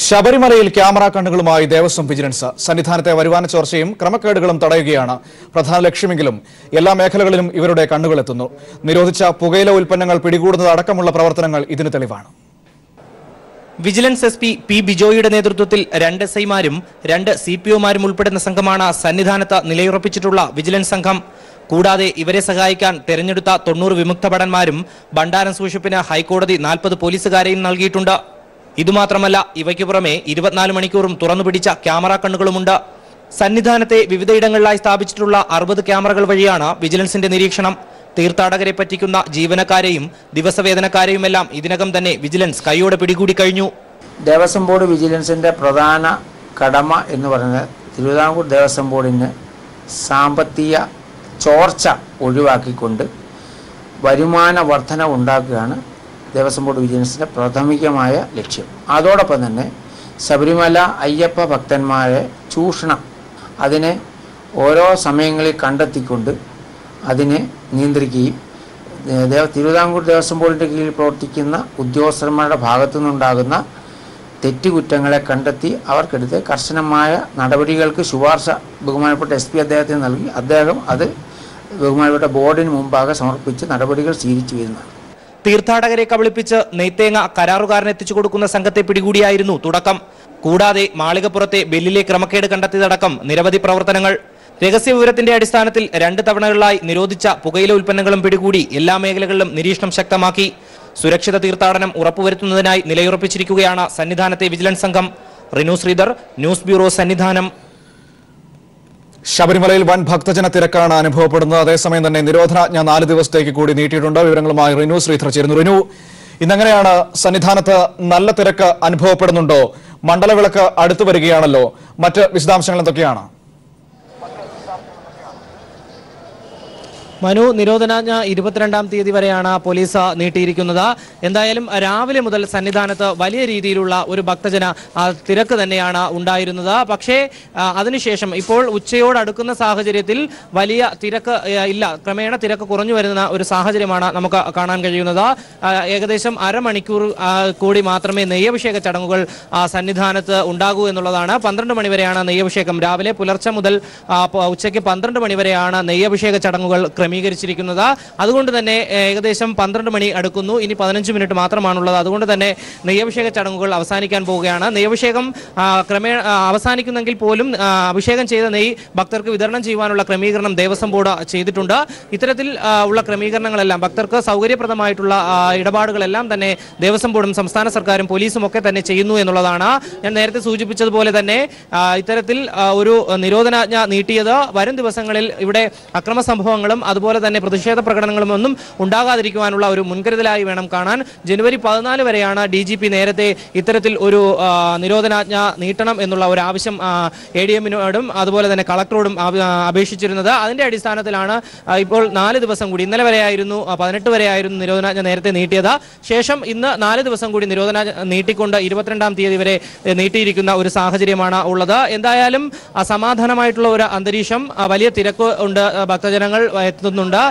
ശബരിമലയിൽ ക്യാമറ കണ്ണുകളുമായി ദേവസ്വം വിജിലൻസ്. സന്നിധാനത്തെ വരുമാന ചോർച്ചയും ക്രമക്കേടുകളും തടയുകയാണ് പ്രധാന ലക്ഷ്യമെങ്കിലും എല്ലാ മേഖലകളിലും ഇവരുടെ കണ്ണുകളെത്തുന്നു. നിരോധിച്ച പുകയില ഉൽപ്പന്നങ്ങൾ പിടികൂടുന്നത് അടക്കമുള്ള പ്രവർത്തനങ്ങൾ ഇതിന് തെളിവാണ്. വിജിലൻസ് SP പി ബിജോയിയുടെ നേതൃത്വത്തിൽ 2 SIമാരും 2 CPOമാരും ഉൾപ്പെടുന്ന സംഘമാണ് സന്നിധാനത്ത് നിലയുറപ്പിച്ചിട്ടുള്ള വിജിലൻസ് സംഘം. കൂടാതെ ഇവരെ സഹായിക്കാൻ തെരഞ്ഞെടുത്ത 90 വിമുക്ത ഭടന്മാരും ഭണ്ഡാരം സൂക്ഷിപ്പിന് ഹൈക്കോടതി 40 പോലീസുകാരെയും നൽകിയിട്ടുണ്ട്. ഇതുമാത്രമല്ല, ഇവയ്ക്കു പുറമെ 24 മണിക്കൂറും തുറന്നുപിടിച്ച ക്യാമറ കണ്ണുകളുമുണ്ട്. സന്നിധാനത്തെ വിവിധയിടങ്ങളിലായി സ്ഥാപിച്ചിട്ടുള്ള 60 ക്യാമറകൾ വഴിയാണ് വിജിലൻസിന്റെ നിരീക്ഷണം. തീർത്ഥാടകരെ പറ്റിക്കുന്ന ജീവനക്കാരെയും ദിവസവേതനക്കാരെയുമെല്ലാം ഇതിനകം തന്നെ വിജിലൻസ് കൈയോടെ പിടികൂടി കഴിഞ്ഞു. ദേവസ്വം ബോർഡ് വിജിലൻസിന്റെ പ്രധാന കടമ എന്ന് പറയുന്നത് തിരുവിതാംകൂർ ദേവസ്വം ബോർഡിന് സാമ്പത്തിക ചോർച്ച ഒഴിവാക്കിക്കൊണ്ട് വരുമാന വർധന ഉണ്ടാക്കുകയാണ് ദേവസ്വം ബോർഡ് വിജിലൻസിന്റെ പ്രാഥമികമായ ലക്ഷ്യം. അതോടൊപ്പം തന്നെ ശബരിമല അയ്യപ്പ ഭക്തന്മാരെ ചൂഷണം അതിനെ ഓരോ സമയങ്ങളിൽ കണ്ടെത്തിക്കൊണ്ട് അതിനെ നിയന്ത്രിക്കുകയും തിരുവിതാംകൂർ ദേവസ്വം ബോർഡിൻ്റെ കീഴിൽ പ്രവർത്തിക്കുന്ന ഉദ്യോഗസ്ഥന്മാരുടെ ഭാഗത്തു നിന്നുണ്ടാകുന്ന തെറ്റുകുറ്റങ്ങളെ കണ്ടെത്തി അവർക്കെടുത്ത് കർശനമായ നടപടികൾക്ക് ശുപാർശ ബഹുമാനപ്പെട്ട SP അദ്ദേഹത്തിന് നൽകി അദ്ദേഹം അത് ബഹുമാനപ്പെട്ട ബോർഡിന് മുമ്പാകെ സമർപ്പിച്ച് നടപടികൾ സ്വീകരിച്ചു വരുന്നതാണ്. തീർത്ഥാടകരെ കബളിപ്പിച്ച് നെയ്ത്തേങ്ങ കരാറുകാരന് എത്തിച്ചു കൊടുക്കുന്ന സംഘത്തെ പിടികൂടിയായിരുന്നു തുടക്കം. കൂടാതെ മാളികപ്പുറത്തെ ബെല്ലിലെ ക്രമക്കേട് കണ്ടെത്തിയതടക്കം നിരവധി പ്രവർത്തനങ്ങൾ. രഹസ്യ വിവരത്തിന്റെ അടിസ്ഥാനത്തിൽ 2 തവണകളിലായി നിരോധിച്ച പുകയില ഉൽപ്പന്നങ്ങളും പിടികൂടി എല്ലാ മേഖലകളിലും നിരീക്ഷണം ശക്തമാക്കി. സുരക്ഷിത തീർത്ഥാടനം ഉറപ്പുവരുത്തുന്നതിനായി നിലയുറപ്പിച്ചിരിക്കുകയാണ് സന്നിധാനത്തെ വിജിലൻസ് സംഘം. Rinu Sreedhar, news bureau, Sannidhanam. ശബരിമലയിൽ വൻ ഭക്തജന തിരക്കാണ് അനുഭവപ്പെടുന്നത്. അതേസമയം തന്നെ നിരോധനാജ്ഞ 4 ദിവസത്തേക്ക് കൂടി നീട്ടിയിട്ടുണ്ട്. വിവരങ്ങളുമായി റിനു ശ്രീധർ ചേരുന്നു. റിനു, ഇന്നെങ്ങനെയാണ് സന്നിധാനത്ത് നല്ല തിരക്ക് അനുഭവപ്പെടുന്നുണ്ടോ? മണ്ഡലവിളക്ക് അടുത്തു വരികയാണല്ലോ. മറ്റ് വിശദാംശങ്ങൾ എന്തൊക്കെയാണ്? മനു, നിരോധനാജ്ഞ 22-ാം തീയതി വരെയാണ് പോലീസ് നീട്ടിയിരിക്കുന്നത്. എന്തായാലും രാവിലെ മുതൽ സന്നിധാനത്ത് വലിയ രീതിയിലുള്ള ഒരു ഭക്തജന തിരക്ക് തന്നെയാണ് ഉണ്ടായിരുന്നത്. പക്ഷേ അതിനുശേഷം ഇപ്പോൾ ഉച്ചയോടടുക്കുന്ന സാഹചര്യത്തിൽ വലിയ തിരക്ക് ഇല്ല. ക്രമേണ തിരക്ക് കുറഞ്ഞു വരുന്ന ഒരു സാഹചര്യമാണ് നമുക്ക് കാണാൻ കഴിയുന്നത്. ഏകദേശം അരമണിക്കൂർ കൂടി മാത്രമേ നെയ്യഭിഷേക ചടങ്ങുകൾ സന്നിധാനത്ത് ഉണ്ടാകൂ എന്നുള്ളതാണ്. 12 മണിവരെയാണ് നെയ്യഭിഷേകം. രാവിലെ പുലർച്ചെ മുതൽ ഉച്ചയ്ക്ക് 12 മണിവരെയാണ് നെയ്യഭിഷേക ചടങ്ങുകൾ ക്രമീകരിച്ചിരിക്കുന്നത്. അതുകൊണ്ട് തന്നെ ഏകദേശം 12 മണി അടുക്കുന്നു. ഇനി 15 മിനിറ്റ് മാത്രമാണുള്ളത്. അതുകൊണ്ട് തന്നെ നെയ്യഭിഷേക ചടങ്ങുകൾ അവസാനിക്കാൻ പോവുകയാണ്. നെയ്യഭിഷേകം ക്രമേണ അവസാനിക്കുന്നെങ്കിൽ പോലും അഭിഷേകം ചെയ്ത നെയ്യ് ഭക്തർക്ക് വിതരണം ചെയ്യുവാനുള്ള ക്രമീകരണം ദേവസ്വം ബോർഡ് ചെയ്തിട്ടുണ്ട്. ഇത്തരത്തിൽ ഉള്ള ക്രമീകരണങ്ങളെല്ലാം ഭക്തർക്ക് സൗകര്യപ്രദമായിട്ടുള്ള ഇടപാടുകളെല്ലാം തന്നെ ദേവസ്വം ബോർഡും സംസ്ഥാന സർക്കാരും പോലീസും ഒക്കെ തന്നെ ചെയ്യുന്നു എന്നുള്ളതാണ്. ഞാൻ നേരത്തെ സൂചിപ്പിച്ചതുപോലെ തന്നെ ഇത്തരത്തിൽ ഒരു നിരോധനാജ്ഞ നീട്ടിയത് വരും ദിവസങ്ങളിൽ ഇവിടെ അക്രമ സംഭവങ്ങളും അതുപോലെ തന്നെ പ്രതിഷേധ പ്രകടനങ്ങളും ഒന്നും ഉണ്ടാകാതിരിക്കുവാനുള്ള ഒരു മുൻകരുതലായി വേണം കാണാൻ. ജനുവരി 14 വരെയാണ് DGP നേരത്തെ ഇത്തരത്തിൽ ഒരു നിരോധനാജ്ഞ നീട്ടണം എന്നുള്ള ഒരു ആവശ്യം ADM-നോടും അതുപോലെ തന്നെ കളക്ടറോടും അപേക്ഷിച്ചിരുന്നത്. അതിന്റെ അടിസ്ഥാനത്തിലാണ് ഇപ്പോൾ 4 ദിവസം കൂടി, ഇന്നലെ വരെയായിരുന്നു 18 വരെയായിരുന്നു നിരോധനാജ്ഞ നേരത്തെ നീട്ടിയത്. ശേഷം ഇന്ന് 4 ദിവസം കൂടി നിരോധനാജ്ഞ നീട്ടിക്കൊണ്ട് 22-ാം തീയതി വരെ നീട്ടിയിരിക്കുന്ന ഒരു സാഹചര്യമാണ് ഉള്ളത്. എന്തായാലും സമാധാനമായിട്ടുള്ള ഒരു അന്തരീക്ഷം, വലിയ തിരക്ക് ഉണ്ട്, ഭക്തജനങ്ങൾ എത്തുന്നുണ്ട്.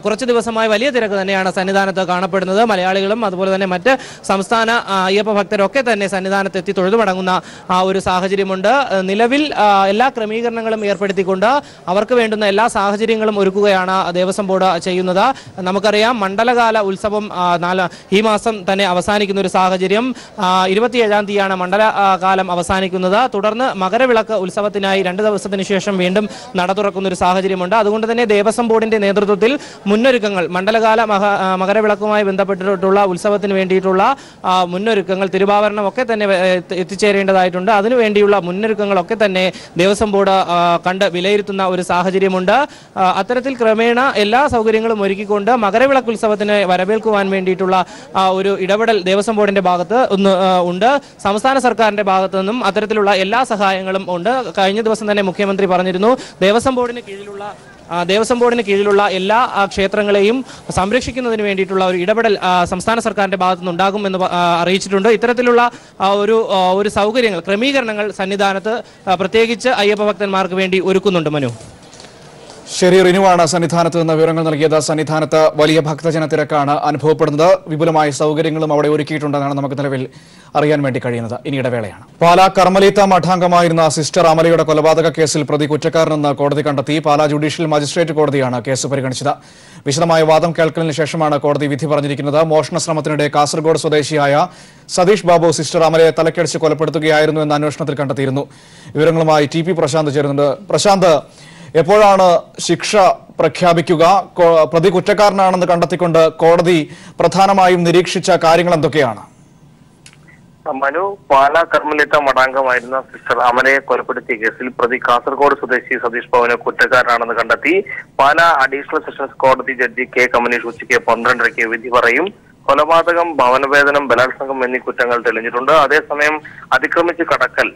കുറച്ച് ദിവസമായി വലിയ തിരക്ക് തന്നെയാണ് സന്നിധാനത്ത് കാണപ്പെടുന്നത്. മലയാളികളും അതുപോലെ തന്നെ മറ്റ് സംസ്ഥാന അയ്യപ്പ ഭക്തരൊക്കെ തന്നെ സന്നിധാനത്ത് എത്തി തൊഴുതുമടങ്ങുന്ന ഒരു സാഹചര്യമുണ്ട്. നിലവിൽ എല്ലാ ക്രമീകരണങ്ങളും ഏർപ്പെടുത്തിക്കൊണ്ട് അവർക്ക് വേണ്ടുന്ന എല്ലാ സാഹചര്യങ്ങളും ഒരുക്കുകയാണ് ദേവസ്വം ബോർഡ് ചെയ്യുന്നത്. നമുക്കറിയാം, മണ്ഡലകാല ഉത്സവം ഈ മാസം തന്നെ അവസാനിക്കുന്ന ഒരു സാഹചര്യം. 27-ാം തീയതിയാണ് മണ്ഡലകാലം അവസാനിക്കുന്നത്. തുടർന്ന് മകരവിളക്ക് ഉത്സവത്തിനായി 2 ദിവസത്തിന് ശേഷം വീണ്ടും നട തുറക്കുന്ന ഒരു സാഹചര്യമുണ്ട്. അതുകൊണ്ട് തന്നെ ദേവസ്വം ബോർഡിന്റെ നേതൃത്വത്തിൽ മുന്നൊരുക്കങ്ങൾ മണ്ഡലകാല മകരവിളക്കുമായി ബന്ധപ്പെട്ടിട്ടുള്ള ഉത്സവത്തിന് വേണ്ടിയിട്ടുള്ള മുന്നൊരുക്കങ്ങൾ തിരുവാഭരണം ഒക്കെ തന്നെ എത്തിച്ചേരേണ്ടതായിട്ടുണ്ട്. അതിനുവേണ്ടിയുള്ള മുന്നൊരുക്കങ്ങളൊക്കെ തന്നെ ദേവസ്വം ബോർഡ് കണ്ട് വിലയിരുത്തുന്ന ഒരു സാഹചര്യമുണ്ട്. അത്തരത്തിൽ ക്രമേണ എല്ലാ സൗകര്യങ്ങളും ഒരുക്കിക്കൊണ്ട് മകരവിളക്ക് ഉത്സവത്തിന് വരവേൽക്കുവാൻ വേണ്ടിയിട്ടുള്ള ഒരു ഇടപെടൽ ദേവസ്വം ബോർഡിന്റെ ഭാഗത്ത് ഉണ്ട്. സംസ്ഥാന സർക്കാരിന്റെ ഭാഗത്തു നിന്നും അത്തരത്തിലുള്ള എല്ലാ സഹായങ്ങളും ഉണ്ട്. കഴിഞ്ഞ ദിവസം തന്നെ മുഖ്യമന്ത്രി പറഞ്ഞിരുന്നു ദേവസ്വം ബോർഡിന് കീഴിലുള്ള എല്ലാ ക്ഷേത്രങ്ങളെയും സംരക്ഷിക്കുന്നതിന് വേണ്ടിയിട്ടുള്ള ഒരു ഇടപെടൽ സംസ്ഥാന സർക്കാരിന്റെ ഭാഗത്തു നിന്നുണ്ടാകും എന്ന് അറിയിച്ചിട്ടുണ്ട്. ഇത്തരത്തിലുള്ള ഒരു സൗകര്യങ്ങൾ ക്രമീകരണങ്ങൾ സന്നിധാനത്ത് പ്രത്യേകിച്ച് അയ്യപ്പ ഭക്തന്മാർക്ക് വേണ്ടി ഒരുക്കുന്നുണ്ട്. മനു, ശരി, റിനുവാണ് സന്നിധാനത്ത് നിന്ന് വിവരങ്ങൾ നൽകിയത്. സന്നിധാനത്ത് വലിയ ഭക്തജന തിരക്കാണ് അനുഭവപ്പെടുന്നത്. വിപുലമായ സൗകര്യങ്ങളും അവിടെ ഒരുക്കിയിട്ടുണ്ടെന്നാണ് നമുക്ക് നിലവിൽ അറിയാൻ വേണ്ടി കഴിയുന്നത്. ഇനി ഇടവേളയാണ്. പാലാ കർമ്മലീത്ത മഠാംഗമായിരുന്ന സിസ്റ്റർ അമലയുടെ കൊലപാതക കേസിൽ പ്രതി കുറ്റക്കാരനെന്ന് കോടതി കണ്ടെത്തി. പാലാ ജുഡീഷ്യൽ മജിസ്ട്രേറ്റ് കോടതിയാണ് കേസ് പരിഗണിച്ചത്. വിശദമായ വാദം കേൾക്കലിന് ശേഷമാണ് കോടതി വിധി പറഞ്ഞിരിക്കുന്നത്. മോഷണ ശ്രമത്തിനിടെ കാസർഗോഡ് സ്വദേശിയായ സതീഷ് ബാബു സിസ്റ്റർ അമലയെ തലക്കടിച്ച് കൊലപ്പെടുത്തുകയായിരുന്നു എന്ന് അന്വേഷണത്തിൽ കണ്ടെത്തിയിരുന്നു. വിവരങ്ങളുമായി ടി.പി. പ്രശാന്ത് ചേരുന്നുണ്ട്. പ്രശാന്ത്, എപ്പോഴാണ് ശിക്ഷ പ്രഖ്യാപിക്കുക? പ്രതി കുറ്റക്കാരനാണെന്ന് കണ്ടെത്തിക്കൊണ്ട് കോടതി പ്രധാനമായും നിരീക്ഷിച്ച കാര്യങ്ങൾ എന്തൊക്കെയാണ്? മനു, പാലാ കർമ്മലീത്ത മഠാംഗമായിരുന്ന സിസ്റ്റർ അമലയെ കൊലപ്പെടുത്തിയ കേസിൽ പ്രതി കാസർഗോഡ് സ്വദേശി സതീഷ് ബാബുവിനെ കുറ്റക്കാരനാണെന്ന് കണ്ടെത്തി. പാലാ അഡീഷണൽ സെഷൻസ് കോടതി ജഡ്ജി കെ കമനീഷ് ഉച്ചയ്ക്ക് 12:30 വിധി പറയും. കൊലപാതകം, ഭവനവേദനം, ബലാത്സംഗം എന്നീ കുറ്റങ്ങൾ തെളിഞ്ഞിട്ടുണ്ട്. അതേസമയം അതിക്രമിച്ച് കടക്കൽ,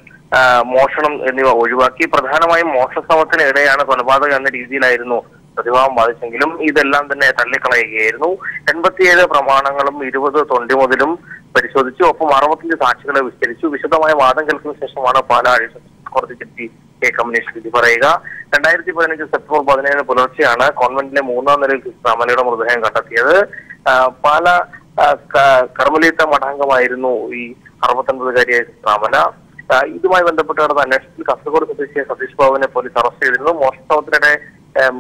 മോഷണം എന്നിവ ഒഴിവാക്കി. പ്രധാനമായും മോഷണശ്രമത്തിനിടെയാണ് കൊലപാതകം എന്ന രീതിയിലായിരുന്നു പ്രതിഭാവം ബാധിച്ചെങ്കിലും ഇതെല്ലാം തന്നെ തള്ളിക്കളയുകയായിരുന്നു. 87 പ്രമാണങ്ങളും 20 തൊണ്ടിമുതലും പരിശോധിച്ചു. ഒപ്പം 65 സാക്ഷികളെ വിസ്തരിച്ചു. വിശദമായ വാദം കേൾക്കുന്ന ശേഷമാണ് പാലാ അഡീഷണൽ കോടതി ജഡ്ജി കെ കമനീഷ് വിധി പറയുക. 2015 സെപ്റ്റംബർ 17 പുലർച്ചെയാണ് കോൺവെന്റിലെ 3ാം നിലയിൽ സിസ്റ്റർ അമലയുടെ മൃതദേഹം കണ്ടെത്തിയത്. പാലാ കർമ്മലീത്ത മഠാംഗമായിരുന്നു ഈ 69-കാരിയായ സിസ്റ്റർ അമല. ഇതുമായി ബന്ധപ്പെട്ട് നടന്ന അന്വേഷണത്തിൽ കാസർഗോഡ് സ്വദേശിയായ സതീഷ് ബാബുവിനെ പോലീസ് അറസ്റ്റ് ചെയ്തിരുന്നു. മോഷണത്തിനിടെ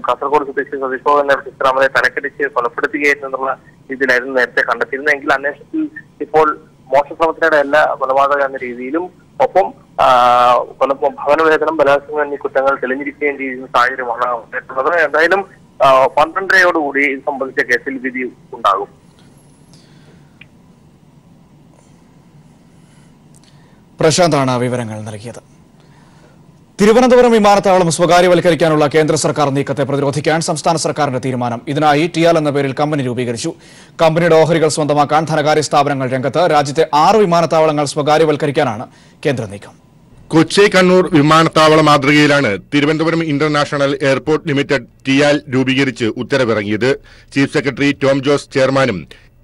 കാസർഗോഡ് സ്വദേശി സതീഷ് ബാബുവിനെ സിസ്റ്റർ അമലയെ തലക്കടിച്ച് കൊലപ്പെടുത്തുകയായിരുന്നു എന്നുള്ള രീതിയിലായിരുന്നു നേരത്തെ കണ്ടെത്തിയിരുന്നത്. എങ്കിൽ അന്വേഷണത്തിൽ ഇപ്പോൾ മോഷണശ്രമത്തിനിടെ എല്ലാ കൊലപാതകം എന്ന രീതിയിലും ഒപ്പം ഭവനവേദനം, ബലാത്സംഗം എന്നീ കുറ്റങ്ങൾ തെളിഞ്ഞിരിക്കുകയും ചെയ്യുന്ന സാഹചര്യമാണ് ഉണ്ടായിട്ടുള്ളത്. എന്തായാലും 12:30 ഇത് സംബന്ധിച്ച കേസിൽ വിധി ഉണ്ടാകും. പ്രശാന്താണ് വിവരങ്ങൾ നൽകിയത്. തിരുവനന്തപുരം വിമാനത്താവളം സ്വകാര്യവൽക്കരിക്കാനുള്ള കേന്ദ്ര സർക്കാർ നീക്കത്തെ പ്രതിരോധിക്കാൻ സംസ്ഥാന സർക്കാരിന്റെ തീരുമാനം. ഇതിനായി ടിയാൽ എന്ന പേരിൽ കമ്പനി രൂപീകരിച്ചു. കമ്പനിയുടെ ഓഹരികൾ സ്വന്തമാക്കാൻ ധനകാര്യ സ്ഥാപനങ്ങൾ രംഗത്ത്. രാജ്യത്തെ 6 വിമാനത്താവളങ്ങൾ സ്വകാര്യവൽക്കരിക്കാനാണ് കേന്ദ്ര നീക്കം. കൊച്ചി കണ്ണൂർ വിമാനത്താവള മാതൃകയിലാണ് Thiruvananthapuram international airport limited TIAL രൂപീകരിച്ച് ഉത്തരവിറങ്ങിയത്. ചീഫ് സെക്രട്ടറി ടോം ജോസ് ചെയർമാനും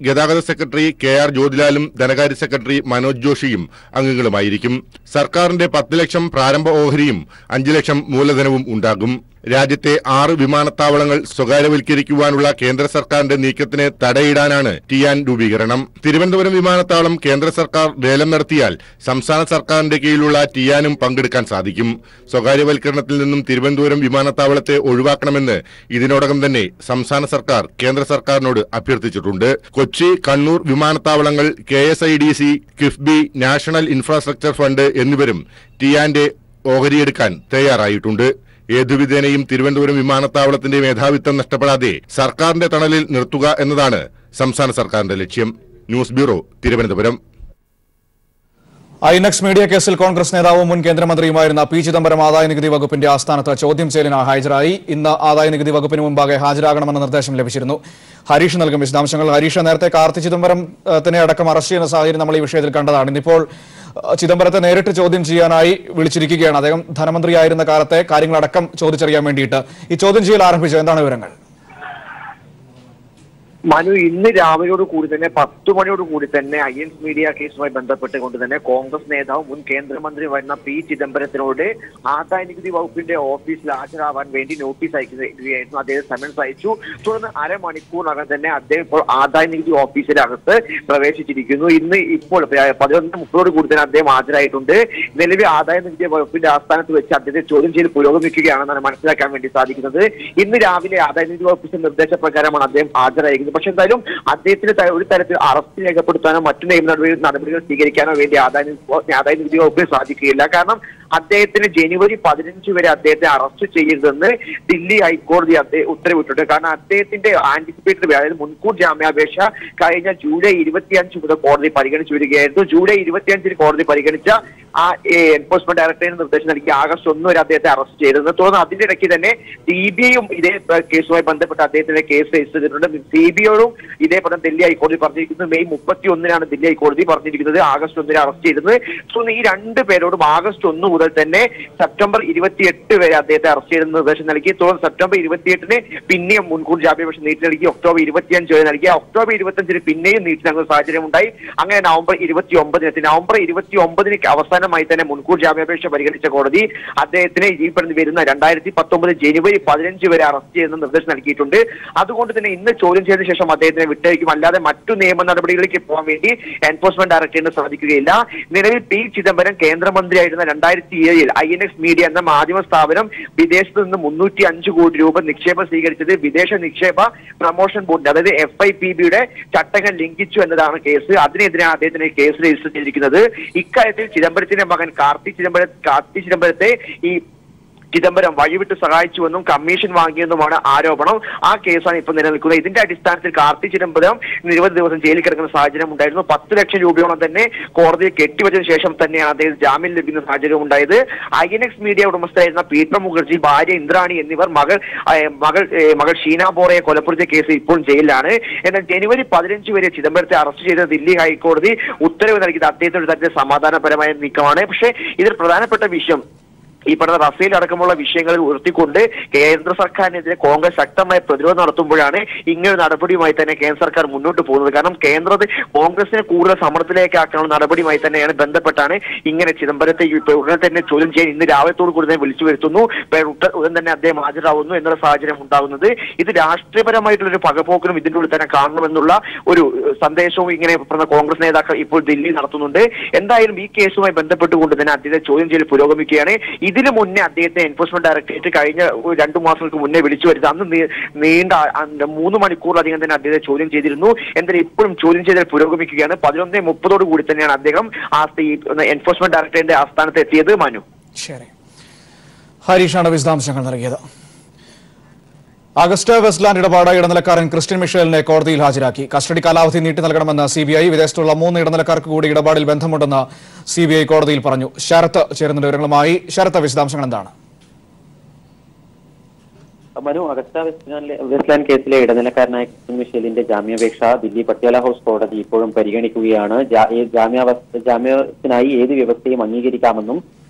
ഗതാഗത സെക്രട്ടറി കെ.ആർ. ജ്യോതിലാലും ധനകാര്യ സെക്രട്ടറി മനോജ് ജോഷിയും അംഗങ്ങളുമായിരിക്കും. സർക്കാരിന്റെ 10 ലക്ഷം പ്രാരംഭ ഓഹരിയും 5 ലക്ഷം മൂലധനവും ഉണ്ടാകും. രാജ്യത്തെ 6 വിമാനത്താവളങ്ങൾ സ്വകാര്യവൽക്കരിക്കുവാനുള്ള കേന്ദ്ര സർക്കാരിന്റെ നീക്കത്തിന് തടയിടാനാണ് ടിയാൻ രൂപീകരണം. തിരുവനന്തപുരം വിമാനത്താവളം കേന്ദ്ര സർക്കാർ ലേലം നടത്തിയാൽ സംസ്ഥാന സർക്കാരിന്റെ കീഴിലുള്ള ടിയാനും പങ്കെടുക്കാൻ സാധിക്കും. സ്വകാര്യവൽക്കരണത്തിൽ നിന്നും തിരുവനന്തപുരം വിമാനത്താവളത്തെ ഒഴിവാക്കണമെന്ന് ഇതിനോടകം തന്നെ സംസ്ഥാന സർക്കാർ കേന്ദ്ര സർക്കാരിനോട് അഭ്യർത്ഥിച്ചിട്ടുണ്ട്. കൊച്ചി, കണ്ണൂർ വിമാനത്താവളങ്ങൾ KSIDC, KIIFB, national infrastructure fund എന്നിവരും ടിയാന്റെ ഓഹരിയെടുക്കാൻ തയ്യാറായിട്ടുണ്ട്. ഏതുവിധേനയും തിരുവനന്തപുരം വിമാനത്താവളത്തിന്റെ മേധാവിത്വം നഷ്ടപ്പെടാതെ സർക്കാരിന്റെ തണലിൽ നിർത്തുക എന്നതാണ് സംസ്ഥാന സർക്കാരിന്റെ ലക്ഷ്യം. News bureau, Thiruvananthapuram. INX media കേസിൽ കോൺഗ്രസ് നേതാവും മുൻ കേന്ദ്രമന്ത്രിയുമായിരുന്ന പി ചിദംബരം ആദായനികുതി വകുപ്പിന്റെ ആസ്ഥാനത്ത് ചോദ്യം ചെയ്യലിന് ഹാജരായി. ഇന്ന് ആദായനികുതി വകുപ്പിന് മുമ്പാകെ ഹാജരാകണമെന്ന നിർദ്ദേശം ലഭിച്ചിരുന്നു. ഹരീഷ് നൽകും വിശദാംശങ്ങൾ. ഹരീഷ്, നേരത്തെ കാർത്തി ചിദംബരത്തിനെ അടക്കം അറസ്റ്റ് ചെയ്യുന്ന സാഹചര്യം നമ്മൾ ഈ വിഷയത്തിൽ കണ്ടതാണ്. ഇന്നിപ്പോൾ ചിദംബരത്തെ നേരിട്ട് ചോദ്യം ചെയ്യാനായി വിളിച്ചിരിക്കുകയാണ്. അദ്ദേഹം ധനമന്ത്രിയായിരുന്ന കാലത്തെ കാര്യങ്ങളടക്കം ചോദിച്ചറിയാൻ വേണ്ടിയിട്ട് ഈ ചോദ്യം ചെയ്യൽ ആരംഭിച്ചു. എന്താണ് വിവരങ്ങൾ? മനു, ഇന്ന് രാവിലെയോട് കൂടി തന്നെ 10 മണിയോട് കൂടി തന്നെ ഐഎൻസ് മീഡിയ കേസുമായി ബന്ധപ്പെട്ടുകൊണ്ട് തന്നെ കോൺഗ്രസ് നേതാവ് മുൻ കേന്ദ്രമന്ത്രി വരുന്ന പി ചിദംബരത്തിനോട് ആദായനികുതി വകുപ്പിന്റെ ഓഫീസിൽ ഹാജരാവാൻ വേണ്ടി നോട്ടീസ് അയക്കുകയായിരുന്നു. അദ്ദേഹം സമൻസ് അയച്ചു. തുടർന്ന് അരമണിക്കൂറിനകം തന്നെ അദ്ദേഹം ഇപ്പോൾ ആദായനികുതി ഓഫീസിന്റെ അകത്ത് പ്രവേശിച്ചിരിക്കുന്നു. ഇപ്പോൾ 11:30 കൂടി തന്നെ അദ്ദേഹം ഹാജരായിട്ടുണ്ട്. നിലവിൽ ആദായനികുതി വകുപ്പിന്റെ ആസ്ഥാനത്ത് വെച്ച് അദ്ദേഹത്തെ ചോദ്യം ചെയ്ത് പുരോഗമിക്കുകയാണെന്നാണ് മനസ്സിലാക്കാൻ വേണ്ടി സാധിക്കുന്നത്. ഇന്ന് രാവിലെ ആദായനികുതി വകുപ്പിന്റെ നിർദ്ദേശപ്രകാരമാണ് അദ്ദേഹം ഹാജരായിരിക്കുന്നത്. ചെയ്തിരുന്നത്. പക്ഷെ എന്തായാലും അദ്ദേഹത്തിന് ഒരു തരത്തിൽ അറസ്റ്റ് രേഖപ്പെടുത്താനോ മറ്റു നിയമ നടപടികൾ സ്വീകരിക്കാനോ വേണ്ടി ആദായ നികുതി വകുപ്പിന് സാധിക്കുകയില്ല. കാരണം അദ്ദേഹത്തിന് ജനുവരി 15 വരെ അദ്ദേഹത്തെ അറസ്റ്റ് ചെയ്യരുതെന്ന് ദില്ലി ഹൈക്കോടതി ഉത്തരവിട്ടിട്ടുണ്ട്. കാരണം അദ്ദേഹത്തിന്റെ ആന്റിസിപ്പേറ്ററി, അതായത് മുൻകൂർ ജാമ്യാപേക്ഷ കഴിഞ്ഞ ജൂലൈ 25 മുതൽ കോടതി പരിഗണിച്ചു വരികയായിരുന്നു. ജൂലൈ 25 കോടതി പരിഗണിച്ച ആ എൻഫോഴ്സ്മെന്റ് ഡയറക്ടറേറ്റിന് നിർദ്ദേശം നൽകി ആഗസ്റ്റ് 1 വരെ അദ്ദേഹത്തെ അറസ്റ്റ് ചെയ്തിരുന്നു. തുടർന്ന് അതിന്റെ ഇടയ്ക്ക് തന്നെ CBIയും ഇതേ കേസുമായി ബന്ധപ്പെട്ട് അദ്ദേഹത്തിന്റെ കേസ് രജിസ്റ്റർ ചെയ്തിട്ടുണ്ട്. CBIയോടും ഇതേപോലെ ദില്ലി ഹൈക്കോടതി പറഞ്ഞിരിക്കുന്നത് മെയ് 31 ദില്ലി ഹൈക്കോടതി പറഞ്ഞിരിക്കുന്നത് ആഗസ്റ്റ് 1 അറസ്റ്റ് ചെയ്തത്. സോ ഈ രണ്ടു പേരോടും ആഗസ്റ്റ് 1 മുതൽ തന്നെ സെപ്റ്റംബർ 28 വരെ അദ്ദേഹത്തെ അറസ്റ്റ് ചെയ്തെന്ന് നിർദ്ദേശം നൽകി. തുടർന്ന് സെപ്റ്റംബർ 28 പിന്നെയും മുൻകൂർ ജാമ്യാപേക്ഷ നീട്ടി നൽകി. ഒക്ടോബർ 25 വരെ നൽകി. ഒക്ടോബർ 25 പിന്നെയും നീട്ടി നൽകുന്ന സാഹചര്യം ഉണ്ടായി. അങ്ങനെ നവംബർ 29 അവസാനമായി തന്നെ മുൻകൂർ ജാമ്യാപേക്ഷ പരിഗണിച്ച കോടതി അദ്ദേഹത്തിന് ഈ വരുന്ന 2019 ജനുവരി 15 വരെ അറസ്റ്റ് ചെയ്യുന്ന നിർദ്ദേശം നൽകിയിട്ടുണ്ട്. അതുകൊണ്ട് തന്നെ ഇന്ന് ചോദ്യം ചെയ്തതിനു ശേഷം അദ്ദേഹത്തിനെ വിട്ടയക്കും. അല്ലാതെ മറ്റു നിയമ നടപടികളിലേക്ക് പോകാൻ വേണ്ടി എൻഫോഴ്സ്മെന്റ് ഡയറക്ടറേറ്റിന് സാധിക്കുകയില്ല. നിലവിൽ P. ചിദംബരം കേന്ദ്രമന്ത്രിയായിരുന്ന 2007 INX മീഡിയ എന്ന മാധ്യമ സ്ഥാപനം വിദേശത്ത് നിന്ന് 305 കോടി രൂപ നിക്ഷേപം സ്വീകരിച്ചത് വിദേശ നിക്ഷേപ പ്രൊമോഷൻ ബോർഡ്, അതായത് FIPBയുടെ ചട്ടങ്ങൾ ലംഘിച്ചു എന്നതാണ് കേസ്. അതിനെതിരെയാണ് അദ്ദേഹത്തിന് കേസ് രജിസ്റ്റർ ചെയ്തിരിക്കുന്നത്. ഇക്കാര്യത്തിൽ ചിദംബരത്തിന്റെ മകൻ കാർത്തി ചിദംബരത്തെ ചിദംബരം വഴിവിട്ട് സഹായിച്ചുവെന്നും കമ്മീഷൻ വാങ്ങിയെന്നുമാണ് ആരോപണം. ആ കേസാണ് ഇപ്പോൾ നിലനിൽക്കുന്നത്. ഇതിന്റെ അടിസ്ഥാനത്തിൽ കാർത്തി ചിദംബരം നിരവധി ദിവസം ജയിലിൽ കിടക്കുന്ന സാഹചര്യം ഉണ്ടായിരുന്നു. 10 ലക്ഷം രൂപയോളം തന്നെ കോടതിയെ കെട്ടിവച്ചതിനു ശേഷം തന്നെയാണ് അദ്ദേഹം ജാമ്യം ലഭിക്കുന്ന സാഹചര്യം ഉണ്ടായത്. INX മീഡിയ ഉടമസ്ഥരായിരുന്ന പീറ്റർ മുഖർജി, ഭാര്യ ഇന്ദ്രാണി എന്നിവർ മകൾ ഷീന ബോറയെ കൊലപ്പെടുത്തിയ കേസ് ഇപ്പോൾ ജയിലിലാണ്. എന്നാൽ ജനുവരി 15 വരെ ചിദംബരത്തെ അറസ്റ്റ് ചെയ്ത ദില്ലി ഹൈക്കോടതി ഉത്തരവ് നൽകിയത് അദ്ദേഹത്തിന്റെ തരത്തിൽ സമാധാനപരമായ നീക്കമാണ്. പക്ഷേ ഇതിൽ പ്രധാനപ്പെട്ട വിഷയം ഈ പറഞ്ഞ റഫേൽ അടക്കമുള്ള വിഷയങ്ങളിൽ ഉയർത്തിക്കൊണ്ട് കേന്ദ്ര സർക്കാരിനെതിരെ കോൺഗ്രസ് ശക്തമായ പ്രതിരോധം നടത്തുമ്പോഴാണ് ഇങ്ങനെ നടപടിയുമായി തന്നെ കേന്ദ്ര സർക്കാർ മുന്നോട്ട് പോകുന്നത്. കാരണം കോൺഗ്രസിനെ കൂടുതൽ സമ്മർദ്ദത്തിലേക്കാക്കാനുള്ള നടപടിയുമായി തന്നെയാണ് ബന്ധപ്പെട്ടാണ് ഇങ്ങനെ ചിദംബരത്തെ ഉടനെ തന്നെ ചോദ്യം ചെയ്യാൻ ഇന്ന് രാവിലത്തോടു കൂടി തന്നെ വിളിച്ചു വരുത്തുന്നു. ഉടൻ തന്നെ അദ്ദേഹം ഹാജരാകുന്നു എന്നുള്ള സാഹചര്യം ഉണ്ടാകുന്നത്. ഇത് രാഷ്ട്രീയപരമായിട്ടുള്ളൊരു പകപോക്കിനും ഇതിൻ്റെ ഉള്ളിൽ തന്നെ കാണണമെന്നുള്ള ഒരു സന്ദേശവും ഇങ്ങനെ പറഞ്ഞ കോൺഗ്രസ് നേതാക്കൾ ഇപ്പോൾ ദില്ലി നടത്തുന്നുണ്ട്. എന്തായാലും ഈ കേസുമായി ബന്ധപ്പെട്ടുകൊണ്ട് തന്നെ അദ്ദേഹത്തെ ചോദ്യം ചെയ്യൽ പുരോഗമിക്കുകയാണ്. ഇതിനു മുന്നേ അദ്ദേഹത്തെ എൻഫോഴ്സ്മെന്റ് ഡയറക്ടറേറ്റ് കഴിഞ്ഞ 2 മാസങ്ങൾക്ക് മുന്നേ വിളിച്ചു വരുന്നത്. അന്ന് നീണ്ട 3 മണിക്കൂറിലധികം തന്നെ അദ്ദേഹത്തെ ചോദ്യം ചെയ്തിരുന്നു. എന്തായാലും ഇപ്പോഴും ചോദ്യം ചെയ്തൽ പുരോഗമിക്കുകയാണ്. 11:30 കൂടി തന്നെയാണ് അദ്ദേഹം എൻഫോഴ്സ്മെന്റ് ഡയറക്ടറേറ്റിന്റെ ആസ്ഥാനത്ത് എത്തിയത്. മനു, ശരി, ഹരീഷാണ് വിശദാംശങ്ങൾ നൽകിയത്. അഗസ്റ്റ വെസ്റ്റ്ലാൻഡ് ഇടപാട് ഇടനിലക്കാരൻ ക്രിസ്ത്യൻ മിഷേലിനെ കോടതിയിൽ ഹാജരാക്കി. കസ്റ്റഡി കാലാവധി നീട്ടി നൽകണമെന്ന് CBI. വിദേശത്തുള്ള 3 ഇടനിലക്കാർക്ക് കൂടി ഇടപാടിൽ ബന്ധമുണ്ടെന്ന് CBI കോടതിയിൽ പറഞ്ഞു. ശരത്ത് ചേരുന്ന വിവരങ്ങളുമായി. ശരത്ത്, വിശദാംശങ്ങൾ എന്താണ്? മനു, അഗസ്റ്റ വെസ്റ്റ്ലാൻഡ് കേസിലെ ഇടനിലക്കാരനായ ക്രിസ്ത്യൻ മിഷേലിന്റെ ജാമ്യാപേക്ഷ ദില്ലി പട്യാല ഹൌസ് കോടതി ഇപ്പോഴും പരിഗണിക്കുകയാണ്. ജാമ്യത്തിനായി ഏത് വ്യവസ്ഥയും അംഗീകരിക്കാമെന്നും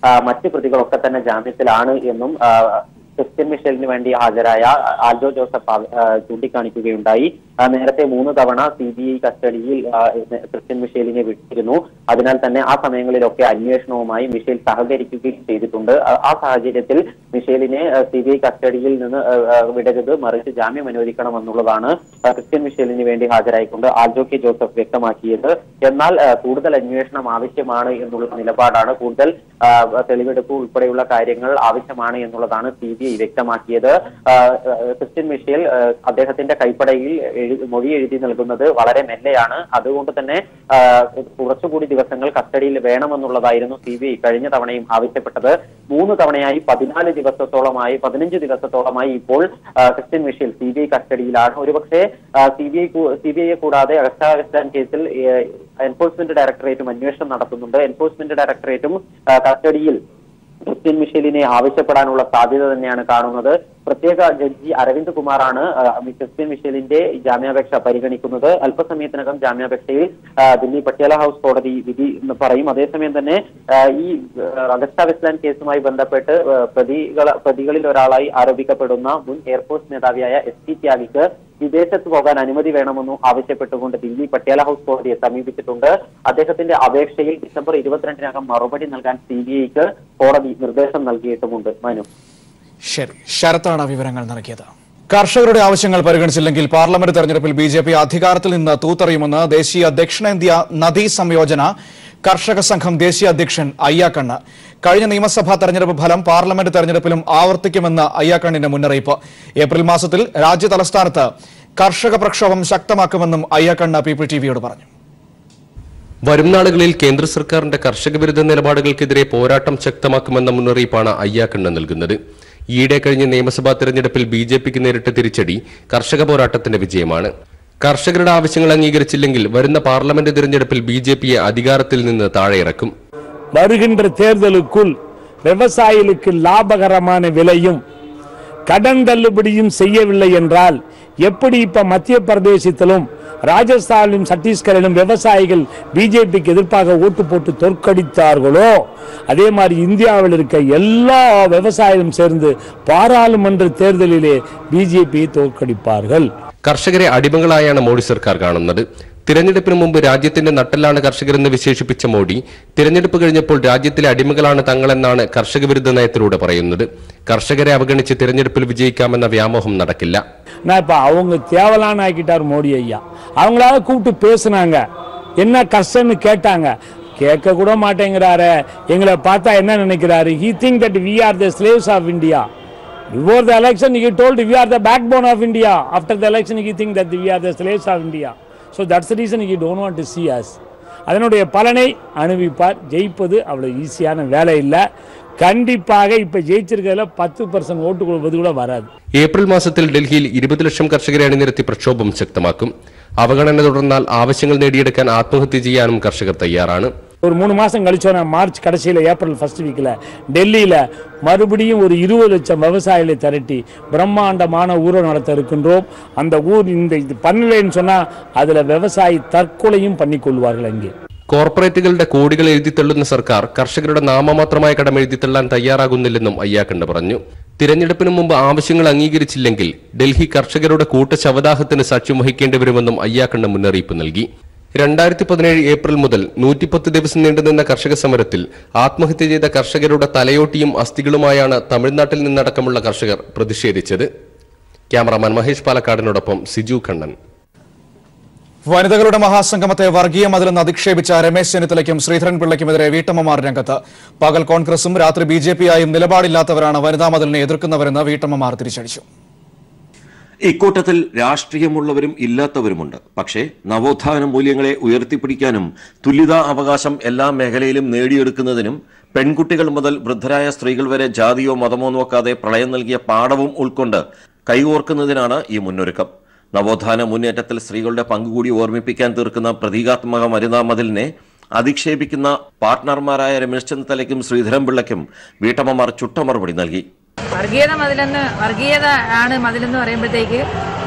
മറ്റ് പ്രതികളൊക്കെ തന്നെ ജാമ്യത്തിലാണ് എന്നും ക്രിസ്ത്യൻ മിഷേലിന് വേണ്ടി ഹാജരായ ആൽജോ ജോസഫ് ചൂണ്ടിക്കാണിക്കുകയുണ്ടായി. നേരത്തെ 3 തവണ CBI കസ്റ്റഡിയിൽ ക്രിസ്ത്യൻ മിഷേലിനെ വിട്ടിരുന്നു. അതിനാൽ തന്നെ ആ സമയങ്ങളിലൊക്കെ അന്വേഷണവുമായി മിഷേൽ സഹകരിക്കുകയും ചെയ്തിട്ടുണ്ട്. ആ സാഹചര്യത്തിൽ മിഷേലിനെ CBI കസ്റ്റഡിയിൽ നിന്ന് വിടരുത്, മറിച്ച് ജാമ്യം അനുവദിക്കണമെന്നുള്ളതാണ് ക്രിസ്ത്യൻ മിഷേലിന് വേണ്ടി ഹാജരായിക്കൊണ്ട് ആൽജോ കെ ജോസഫ് വ്യക്തമാക്കിയത്. എന്നാൽ കൂടുതൽ അന്വേഷണം ആവശ്യമാണ് എന്നുള്ള നിലപാടാണ്, കൂടുതൽ തെളിവെടുപ്പ് ഉൾപ്പെടെയുള്ള കാര്യങ്ങൾ ആവശ്യമാണ് എന്നുള്ളതാണ് CBI വ്യക്തമാക്കിയത്. ക്രിസ്ത്യൻ മിഷേൽ അദ്ദേഹത്തിന്റെ കൈപ്പടയിൽ മൊഴി എഴുതി നൽകുന്നത് വളരെ മെല്ലെയാണ്. അതുകൊണ്ട് തന്നെ കുറച്ചുകൂടി ദിവസങ്ങൾ കസ്റ്റഡിയിൽ വേണമെന്നുള്ളതായിരുന്നു CBI കഴിഞ്ഞ തവണയും ആവശ്യപ്പെട്ടത്. 3 തവണയായി 15 ദിവസത്തോളമായി ഇപ്പോൾ ക്രിസ്ത്യൻ മിഷേൽ CBI കസ്റ്റഡിയിലാണ്. ഒരുപക്ഷെ CBIയെ കൂടാതെ അഗസ്റ്റ വെസ്റ്റ്ലാൻഡ് കേസിൽ എൻഫോഴ്സ്മെന്റ് ഡയറക്ടറേറ്റും അന്വേഷണം നടത്തുന്നുണ്ട്. എൻഫോഴ്സ്മെന്റ് ഡയറക്ടറേറ്റും കസ്റ്റഡിയിൽ ക്രിസ്ത്യൻ മിഷേലിനെ ആവശ്യപ്പെടാനുള്ള സാധ്യത തന്നെയാണ് കാണുന്നത്. പ്രത്യേക ജഡ്ജി അരവിന്ദ് കുമാറാണ് ക്രിസ്ത്യൻ മിഷേലിന്റെ ജാമ്യാപേക്ഷ പരിഗണിക്കുന്നത്. അല്പസമയത്തിനകം ജാമ്യാപേക്ഷയിൽ ദില്ലി പട്യാല ഹൌസ് കോടതി വിധി പറയും. അതേസമയം തന്നെ ഈ അഗസ്റ്റ വെസ്റ്റ്ലാൻഡ് കേസുമായി ബന്ധപ്പെട്ട് പ്രതികളിൽ ഒരാളായി ആരോപിക്കപ്പെടുന്ന മുൻ എയർഫോഴ്സ് മേധാവിയായ SP ത്യാഗിക്ക് വിദേശത്ത് പോകാൻ അനുമതി വേണമെന്നും ആവശ്യപ്പെട്ടുകൊണ്ട് ദില്ലി പട്യാല ഹൌസ് കോടതിയെ സമീപിച്ചിട്ടുണ്ട്. അദ്ദേഹത്തിന്റെ അപേക്ഷയിൽ ഡിസംബർ 22-നകം മറുപടി നൽകാൻ CBIക്ക് കോടതി നിർദ്ദേശം നൽകിയിട്ടുമുണ്ട്. മനു, ശരി, ശരത്താണ് വിവരങ്ങൾ നൽകിയത്. കർഷകരുടെ ആവശ്യങ്ങൾ പരിഗണിച്ചില്ലെങ്കിൽ പാർലമെന്റ് തെരഞ്ഞെടുപ്പിൽ BJP അധികാരത്തിൽ നിന്ന് തൂത്തെറിയുമെന്ന് ദേശീയ ദക്ഷിണേന്ത്യ നദീ സംയോജന കർഷക സംഘം ദേശീയ അധ്യക്ഷൻ അയ്യാക്കണ്ണ്. കഴിഞ്ഞ നിയമസഭാ തെരഞ്ഞെടുപ്പ് ഫലം പാർലമെന്റ് തെരഞ്ഞെടുപ്പിലും ആവർത്തിക്കുമെന്ന് അയ്യാക്കണ്ണിന്റെ മുന്നറിയിപ്പ്. ഏപ്രിൽ മാസത്തിൽ രാജ്യ തലസ്ഥാനത്ത് കർഷക പ്രക്ഷോഭം ശക്തമാക്കുമെന്നും അയ്യാക്കണ്ണ പീപ്പിൾ ടിവിയോട് പറഞ്ഞു. വരും നാളുകളിൽ കേന്ദ്ര സർക്കാരിന്റെ കർഷക വിരുദ്ധ നിലപാടുകൾക്കെതിരെ പോരാട്ടം ശക്തമാക്കുമെന്ന മുന്നറിയിപ്പാണ് അയ്യാക്കണ്ണ നൽകുന്നത്. ഈയിടെ കഴിഞ്ഞ നിയമസഭാ തെരഞ്ഞെടുപ്പിൽ ബിജെപിക്ക് നേരിട്ട തിരിച്ചടി കർഷക പോരാട്ടത്തിന്റെ വിജയമാണ്. കർഷകരുടെ ആവശ്യങ്ങൾ അംഗീകരിച്ചില്ലെങ്കിൽ വരുന്ന പാർലമെന്റ് തിരഞ്ഞെടുപ്പിൽ ബിജെപിയെ അധികാരത്തിൽ നിന്ന് താഴെയിറക്കും. வருகின்ற தேர்தலுக்குள் விவசாயிகளுக்கு லாபகரமான விலையும் கடன் தள்ளுபடியும் செய்யவில்லை என்றால் எப்படி இப்ப மத்திய பிரதேசத்திலும் ராஜஸ்தானிலும் சத்தீஸ்கரிலும் விவசாயிகள் பிஜேபிக்கு எதிர்ப்பாக ஓட்டு போட்டு தோற்கடித்தார்களோ அதே மாதிரி இந்தியாவில் இருக்க எல்லா விவசாயிகளும் சேர்ந்து பாராளுமன்ற தேர்தலிலே பிஜேபியை தோற்கடிப்பார்கள். കർഷകരെ അടിമകളായാണ് മോഡി സർക്കാർ കാണുന്നത്. തിരഞ്ഞെടുപ്പിന് മുമ്പ് രാജ്യത്തിന്റെ നട്ടെല്ലാണ് കർഷകരെന്ന് വിശേഷിപ്പിച്ച മോഡി തിരഞ്ഞെടുപ്പ് കഴിഞ്ഞപ്പോൾ രാജ്യത്തിലെ അടിമകളാണ് തങ്ങളെന്നാണ് കർഷക വിരുദ്ധ നയത്തിലൂടെ പറയുന്നത്. കർഷകരെ അവഗണിച്ച് തിരഞ്ഞെടുപ്പിൽ വിജയിക്കാമെന്ന വ്യാമോഹം നടക്കില്ല. அவங்க தேவலான ஆக்கிட்டார் மோடி ஐயா. அவங்களால கூப்பிட்டு பேசினாங்க, என்ன கஷ்டம்னு கேட்டாங்க, கேட்க கூட மாட்டேங்கிறாரு. எங்களை பார்த்தா என்ன நினைக்கிறாரு? he think that we are the slaves of India. Before the election he told we are the backbone of India. After the election he think that we are the slaves of India. So that's the reason he don't want to see us. அதனுடைய பலனை அனுபவிப்பார். ஜெயிப்பது அவ்வளவு ஈஸியான வேலை இல்லை. கண்டிப்பாக இப்ப ஜெயிச்சிருக்கிறதுல 10% vote കൊടുക്കുന്നത് கூட വരാது. ഏപ്രിൽ മാസത്തിൽ ഡൽഹിയിൽ 20 ലക്ഷം കർഷകരെ അണിനിരത്തി പ്രക്ഷോഭം ശക്തമാക്കും. അവഗണന തുടർന്നാൽ ആവശ്യങ്ങൾ നേടിയെടുക്കാൻ ആത്മഹത്യ ചെയ്യാനും കർഷകർ തയ്യാറാണ്. ஒரு 3 மாசம் கழிச்சோன்னா மார்ச் கடைசியில ஏப்ரல் ஃபர்ஸ்ட் வீக்ல டெல்லியில மறுபடியும் ஒரு 20 லட்சம் விவசாயிகளை திரட்டி பிரம்மாண்டமான ஊரை நடத்த இருக்கின்றோம். அந்த ஊர் இந்த பண்ணலைன்னு சொன்னா அதுல விவசாயி தற்கொலையும் பண்ணிக்கொள்வார்கள். அங்கே കോർപ്പറേറ്റുകളുടെ കോടികൾ എഴുതിത്തള്ളുന്ന സർക്കാർ കർഷകരുടെ നാമമാത്രമായ കടം എഴുതിത്തള്ളാൻ തയ്യാറാകുന്നില്ലെന്നും അയ്യാക്കണ്ണ പറഞ്ഞു. തിരഞ്ഞെടുപ്പിന് മുമ്പ് ആവശ്യങ്ങൾ അംഗീകരിച്ചില്ലെങ്കിൽ ഡൽഹി കർഷകരുടെ കൂട്ട ശവദാഹത്തിന് സാക്ഷ്യം വഹിക്കേണ്ടി വരുമെന്നും അയ്യാക്കണ്ണ മുന്നറിയിപ്പ് നൽകി. 2017 ഏപ്രിൽ മുതൽ 110 ദിവസം നീണ്ടുനിന്ന കർഷക സമരത്തിൽ ആത്മഹത്യ ചെയ്ത കർഷകരുടെ തലയോട്ടിയും അസ്ഥികളുമായാണ് തമിഴ്നാട്ടിൽ നിന്നടക്കമുള്ള കർഷകർ പ്രതിഷേധിച്ചത്. ക്യാമറാമാൻ മഹേഷ് പാലക്കാടിനോടൊപ്പം സിജു കണ്ണൻ. വനിതകളുടെ മഹാസംഗമത്തെ വർഗീയ മതിലെന്ന് അധിക്ഷേപിച്ച രമേശ് ചെന്നിത്തലയ്ക്കും ശ്രീധരൻപിള്ളയ്ക്കുമെതിരെ വീട്ടമ്മമാർ രംഗത്ത്. പകൽ കോൺഗ്രസും രാത്രി ബിജെപിയായും നിലപാടില്ലാത്തവരാണ് വനിതാ മതിലിനെ എതിർക്കുന്നവരെന്ന് വീട്ടമ്മമാർ തിരിച്ചടിച്ചു. ഇക്കൂട്ടത്തിൽ രാഷ്ട്രീയമുള്ളവരും ഇല്ലാത്തവരുമുണ്ട്. പക്ഷേ നവോത്ഥാന മൂല്യങ്ങളെ ഉയർത്തിപ്പിടിക്കാനും തുല്യതാ അവകാശം എല്ലാ മേഖലയിലും നേടിയെടുക്കുന്നതിനും പെൺകുട്ടികൾ മുതൽ വൃദ്ധരായ സ്ത്രീകൾ വരെ ജാതിയോ മതമോ നോക്കാതെ പ്രളയം നൽകിയ പാഠവും ഉൾക്കൊണ്ട് കൈകോർക്കുന്നതിനാണ് ഈ മുന്നൊരുക്കം. നവോത്ഥാന മുന്നേറ്റത്തിൽ സ്ത്രീകളുടെ പങ്കുകൂടി ഓർമ്മിപ്പിക്കാൻ തീർക്കുന്ന പ്രതീകാത്മക വനിതാ മതിലിനെ അധിക്ഷേപിക്കുന്ന പാർട്ട്ണർമാരായ രമേശ് ചെന്നിത്തലയ്ക്കും ശ്രീധരൻപിള്ളയ്ക്കും വീട്ടമ്മമാർ ചുട്ട മറുപടി നൽകി. വർഗീയത ആണ് മതിലെന്ന് പറയുമ്പോഴത്തേക്ക്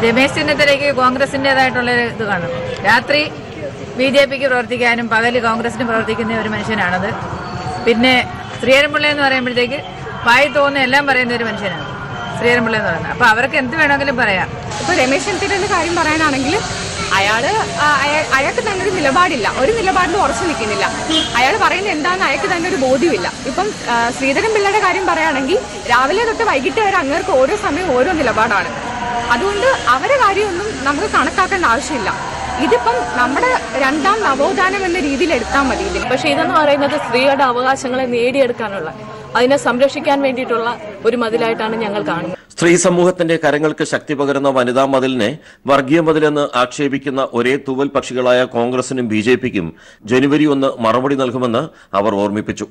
രമേശ് ചെന്നിത്തലയ്ക്ക് കോൺഗ്രസിന്റേതായിട്ടുള്ള ഇത് കാണും. രാത്രി ബിജെപിക്ക് പ്രവർത്തിക്കാനും പകല് കോൺഗ്രസിന് പ്രവർത്തിക്കുന്ന ഒരു മനുഷ്യനാണത്. പിന്നെ ശ്രീധരൻപിള്ള എന്ന് പറയുമ്പോഴത്തേക്ക് വായി തോന്നുന്ന എല്ലാം പറയുന്ന ഒരു മനുഷ്യനാണ് ശ്രീധരൻപിള്ള എന്ന് പറയുന്നത്. അപ്പൊ അവർക്ക് എന്ത് വേണമെങ്കിലും പറയാം. ഇപ്പൊ രമേശ് ചെന്നിത്തലയുടെ കാര്യം പറയാനാണെങ്കിൽ അയാൾക്ക് തന്നെ ഒരു നിലപാടില്ല, ഒരു നിലപാടിലും ഉറച്ചു നിൽക്കുന്നില്ല. അയാൾ പറയുന്നത് എന്താണെന്ന് അയാൾക്ക് തന്നെ ഒരു ബോധ്യമില്ല. ഇപ്പം ശ്രീധരൻപിള്ളയുടെ കാര്യം പറയുകയാണെങ്കിൽ രാവിലെ തൊട്ട് വൈകിട്ട് വരെ അങ്ങേർക്ക് ഓരോ സമയം ഓരോ നിലപാടാണ്. അതുകൊണ്ട് അവരുടെ കാര്യമൊന്നും നമുക്ക് കണക്കാക്കേണ്ട ആവശ്യമില്ല. ഇതിപ്പം നമ്മുടെ രണ്ടാം നവോത്ഥാനം എന്ന രീതിയിൽ എടുത്താൽ മതി. പക്ഷെ ഇതെന്ന് പറയുന്നത് സ്ത്രീകളുടെ അവകാശങ്ങളെ നേടിയെടുക്കാനുള്ള, അതിനെ സംരക്ഷിക്കാൻ വേണ്ടിയിട്ടുള്ള ഒരു മതിലായിട്ടാണ് ഞങ്ങൾ കാണുന്നത്. സ്ത്രീ സമൂഹത്തിന്റെ കരങ്ങൾക്ക് ശക്തി പകരുന്ന വനിതാ മതിലിനെ വർഗീയ മതിലെന്ന് ആക്ഷേപിക്കുന്ന ഒരേ തൂവൽ പക്ഷികളായ കോൺഗ്രസിനും ബിജെപിക്കും ജനുവരി 1 മറുപടി നൽകുമെന്ന് അവർ ഓർമ്മിപ്പിച്ചു.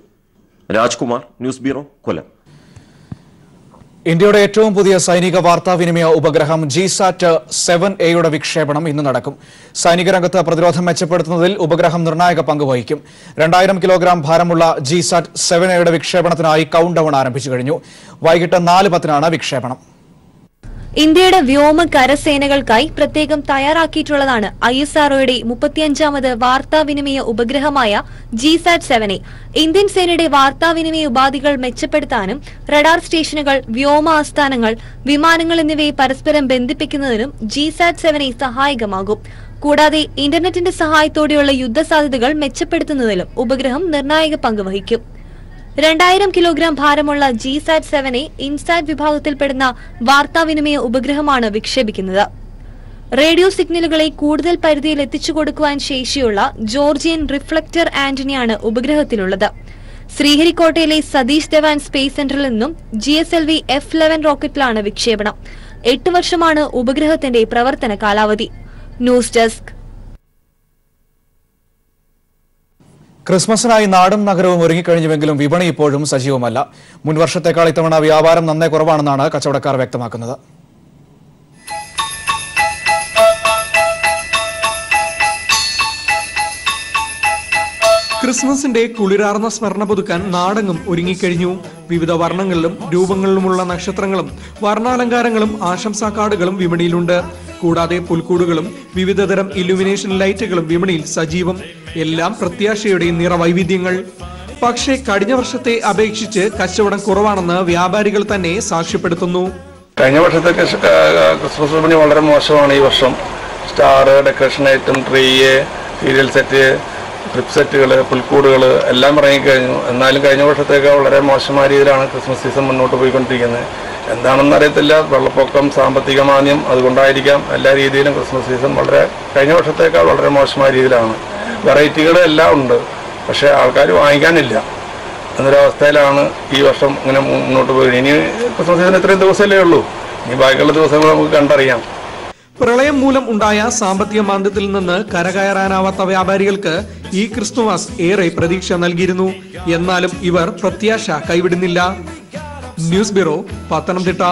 രാജ്കുമാർ, ന്യൂസ് ബ്യൂറോ, കൊല്ലം. ഇന്ത്യയുടെ ഏറ്റവും പുതിയ സൈനിക വാർത്താവിനിമയ ഉപഗ്രഹം ജിസാറ്റ് 7A വിക്ഷേപണം ഇന്ന് നടക്കും. സൈനിക രംഗത്ത് പ്രതിരോധം മെച്ചപ്പെടുത്തുന്നതിൽ ഉപഗ്രഹം നിർണായക പങ്ക് വഹിക്കും. 2000 കിലോഗ്രാം ഭാരമുള്ള ജിസാറ്റ് 7A വിക്ഷേപണത്തിനായി കൌണ്ട് ഡൌൺ ആരംഭിച്ചു കഴിഞ്ഞു. വൈകിട്ട് 4:10 വിക്ഷേപണം. ഇന്ത്യയുടെ വ്യോമ കരസേനകൾക്കായി പ്രത്യേകം തയ്യാറാക്കിയിട്ടുള്ളതാണ് ISROയുടെ 35ാമത് വാർത്താവിനിമയ ഉപഗ്രഹമായ ജിസാറ്റ് 7A. ഇന്ത്യൻ സേനയുടെ വാർത്താവിനിമയ ഉപാധികൾ മെച്ചപ്പെടുത്താനും റഡാർ സ്റ്റേഷനുകൾ, വ്യോമ ആസ്ഥാനങ്ങൾ, വിമാനങ്ങൾ എന്നിവയെ പരസ്പരം ബന്ധിപ്പിക്കുന്നതിനും ജിസാറ്റ് 7A സഹായകമാകും. കൂടാതെ ഇന്റർനെറ്റിന്റെ സഹായത്തോടെയുള്ള യുദ്ധസാധ്യതകൾ മെച്ചപ്പെടുത്തുന്നതിലും ഉപഗ്രഹം നിർണായക പങ്ക് വഹിക്കും. 2000 കിലോഗ്രാം ഭാരമുള്ള ജിസാറ്റ് 7A ഇൻസാറ്റ് വിഭാഗത്തിൽപ്പെടുന്ന വാർത്താവിനിമയ ഉപഗ്രഹമാണ് വിക്ഷേപിക്കുന്നത്. റേഡിയോ സിഗ്നലുകളെ കൂടുതൽ പരിധിയിൽ എത്തിച്ചു കൊടുക്കുവാൻ ശേഷിയുള്ള ജോർജിയൻ റിഫ്ലക്ടർ ആന്റിനയാണ് ഉപഗ്രഹത്തിലുള്ളത്. ശ്രീഹരിക്കോട്ടയിലെ സതീഷ് ധവാൻ സ്പേസ് സെന്ററിൽ നിന്നും GSLV F-11 റോക്കറ്റിലാണ് വിക്ഷേപണം. 8 വർഷമാണ് ഉപഗ്രഹത്തിന്റെ പ്രവർത്തന കാലാവധി. News desk. ക്രിസ്മസിനായി നാടും നഗരവും ഒരുങ്ങിക്കഴിഞ്ഞുവെങ്കിലും വിപണി ഇപ്പോഴും സജീവമല്ല. മുൻവർഷത്തേക്കാൾ ഇത്തവണ വ്യാപാരം നന്നേ കുറവാണെന്നാണ് കച്ചവടക്കാർ വ്യക്തമാക്കുന്നത്. ക്രിസ്മസിന്റെ കുളിരാർന്ന സ്മരണ പുതുക്കാൻ നാടെങ്ങും ഒരുങ്ങിക്കഴിഞ്ഞു. വിവിധ വർണ്ണങ്ങളിലും രൂപങ്ങളിലുമുള്ള നക്ഷത്രങ്ങളും വർണ്ണാലങ്കാരങ്ങളും ആശംസാ കാർഡുകളും വിപണിയിലുണ്ട്. കൂടാതെ പുൽക്കൂടുകളും വിവിധതരം ഇലുമിനേഷൻ ലൈറ്റുകളും വിപണിയിൽ സജീവം. എല്ലാം പ്രത്യാശയുടെ നിറവൈവിധ്യങ്ങൾ. പക്ഷേ കഴിഞ്ഞ വർഷത്തെ അപേക്ഷിച്ച് കച്ചവടം കുറവാണെന്ന് വ്യാപാരികൾ തന്നെ സാക്ഷ്യപ്പെടുത്തുന്നു. കഴിഞ്ഞ വർഷത്തെ ക്രിസ്മസ് വിപണി വളരെ മോശമാണ്. ഈ വർഷം star, decoration item, tree, serial set, trip സെറ്റുകൾ, പുൽക്കൂടുകൾ എല്ലാം ഇറങ്ങിക്കഴിഞ്ഞു. എന്നാലും കഴിഞ്ഞ വർഷത്തേക്ക് വളരെ മോശമായ രീതിയിലാണ് ക്രിസ്മസ് സീസൺ മുന്നോട്ട് പോയിക്കൊണ്ടിരിക്കുന്നത്. എന്താണെന്ന് അറിയത്തില്ല. വെള്ളപ്പൊക്കം, സാമ്പത്തിക മാന്ദ്യം, അതുകൊണ്ടായിരിക്കാം എല്ലാ രീതിയിലും ക്രിസ്മസ് സീസൺ കഴിഞ്ഞ വർഷത്തേക്കാൾ വളരെ മോശമായ രീതിയിലാണ്. വെറൈറ്റികൾ എല്ലാം ഉണ്ട്, പക്ഷേ ആൾക്കാർ വാങ്ങിക്കാനില്ല എന്നൊരവസ്ഥയിലാണ് ഈ വർഷം ഇങ്ങനെ മുന്നോട്ട് പോയി. ഇനി ക്രിസ്മസ് സീസൺ ഇത്രയും ദിവസമല്ലേ ഉള്ളൂ. ഇനി ബാക്കിയുള്ള ദിവസങ്ങൾ നമുക്ക് കണ്ടറിയാം. പ്രളയം മൂലം ഉണ്ടായ സാമ്പത്തിക മാന്ദ്യത്തിൽ നിന്ന് കരകയറാനാവാത്ത വ്യാപാരികൾക്ക് ഈ ക്രിസ്തുമസ് ഏറെ പ്രതീക്ഷ നൽകിയിരുന്നു. എന്നാലും ഇവർ പ്രത്യാശ കൈവിടുന്നില്ല. News bureau, Pathanamthitta.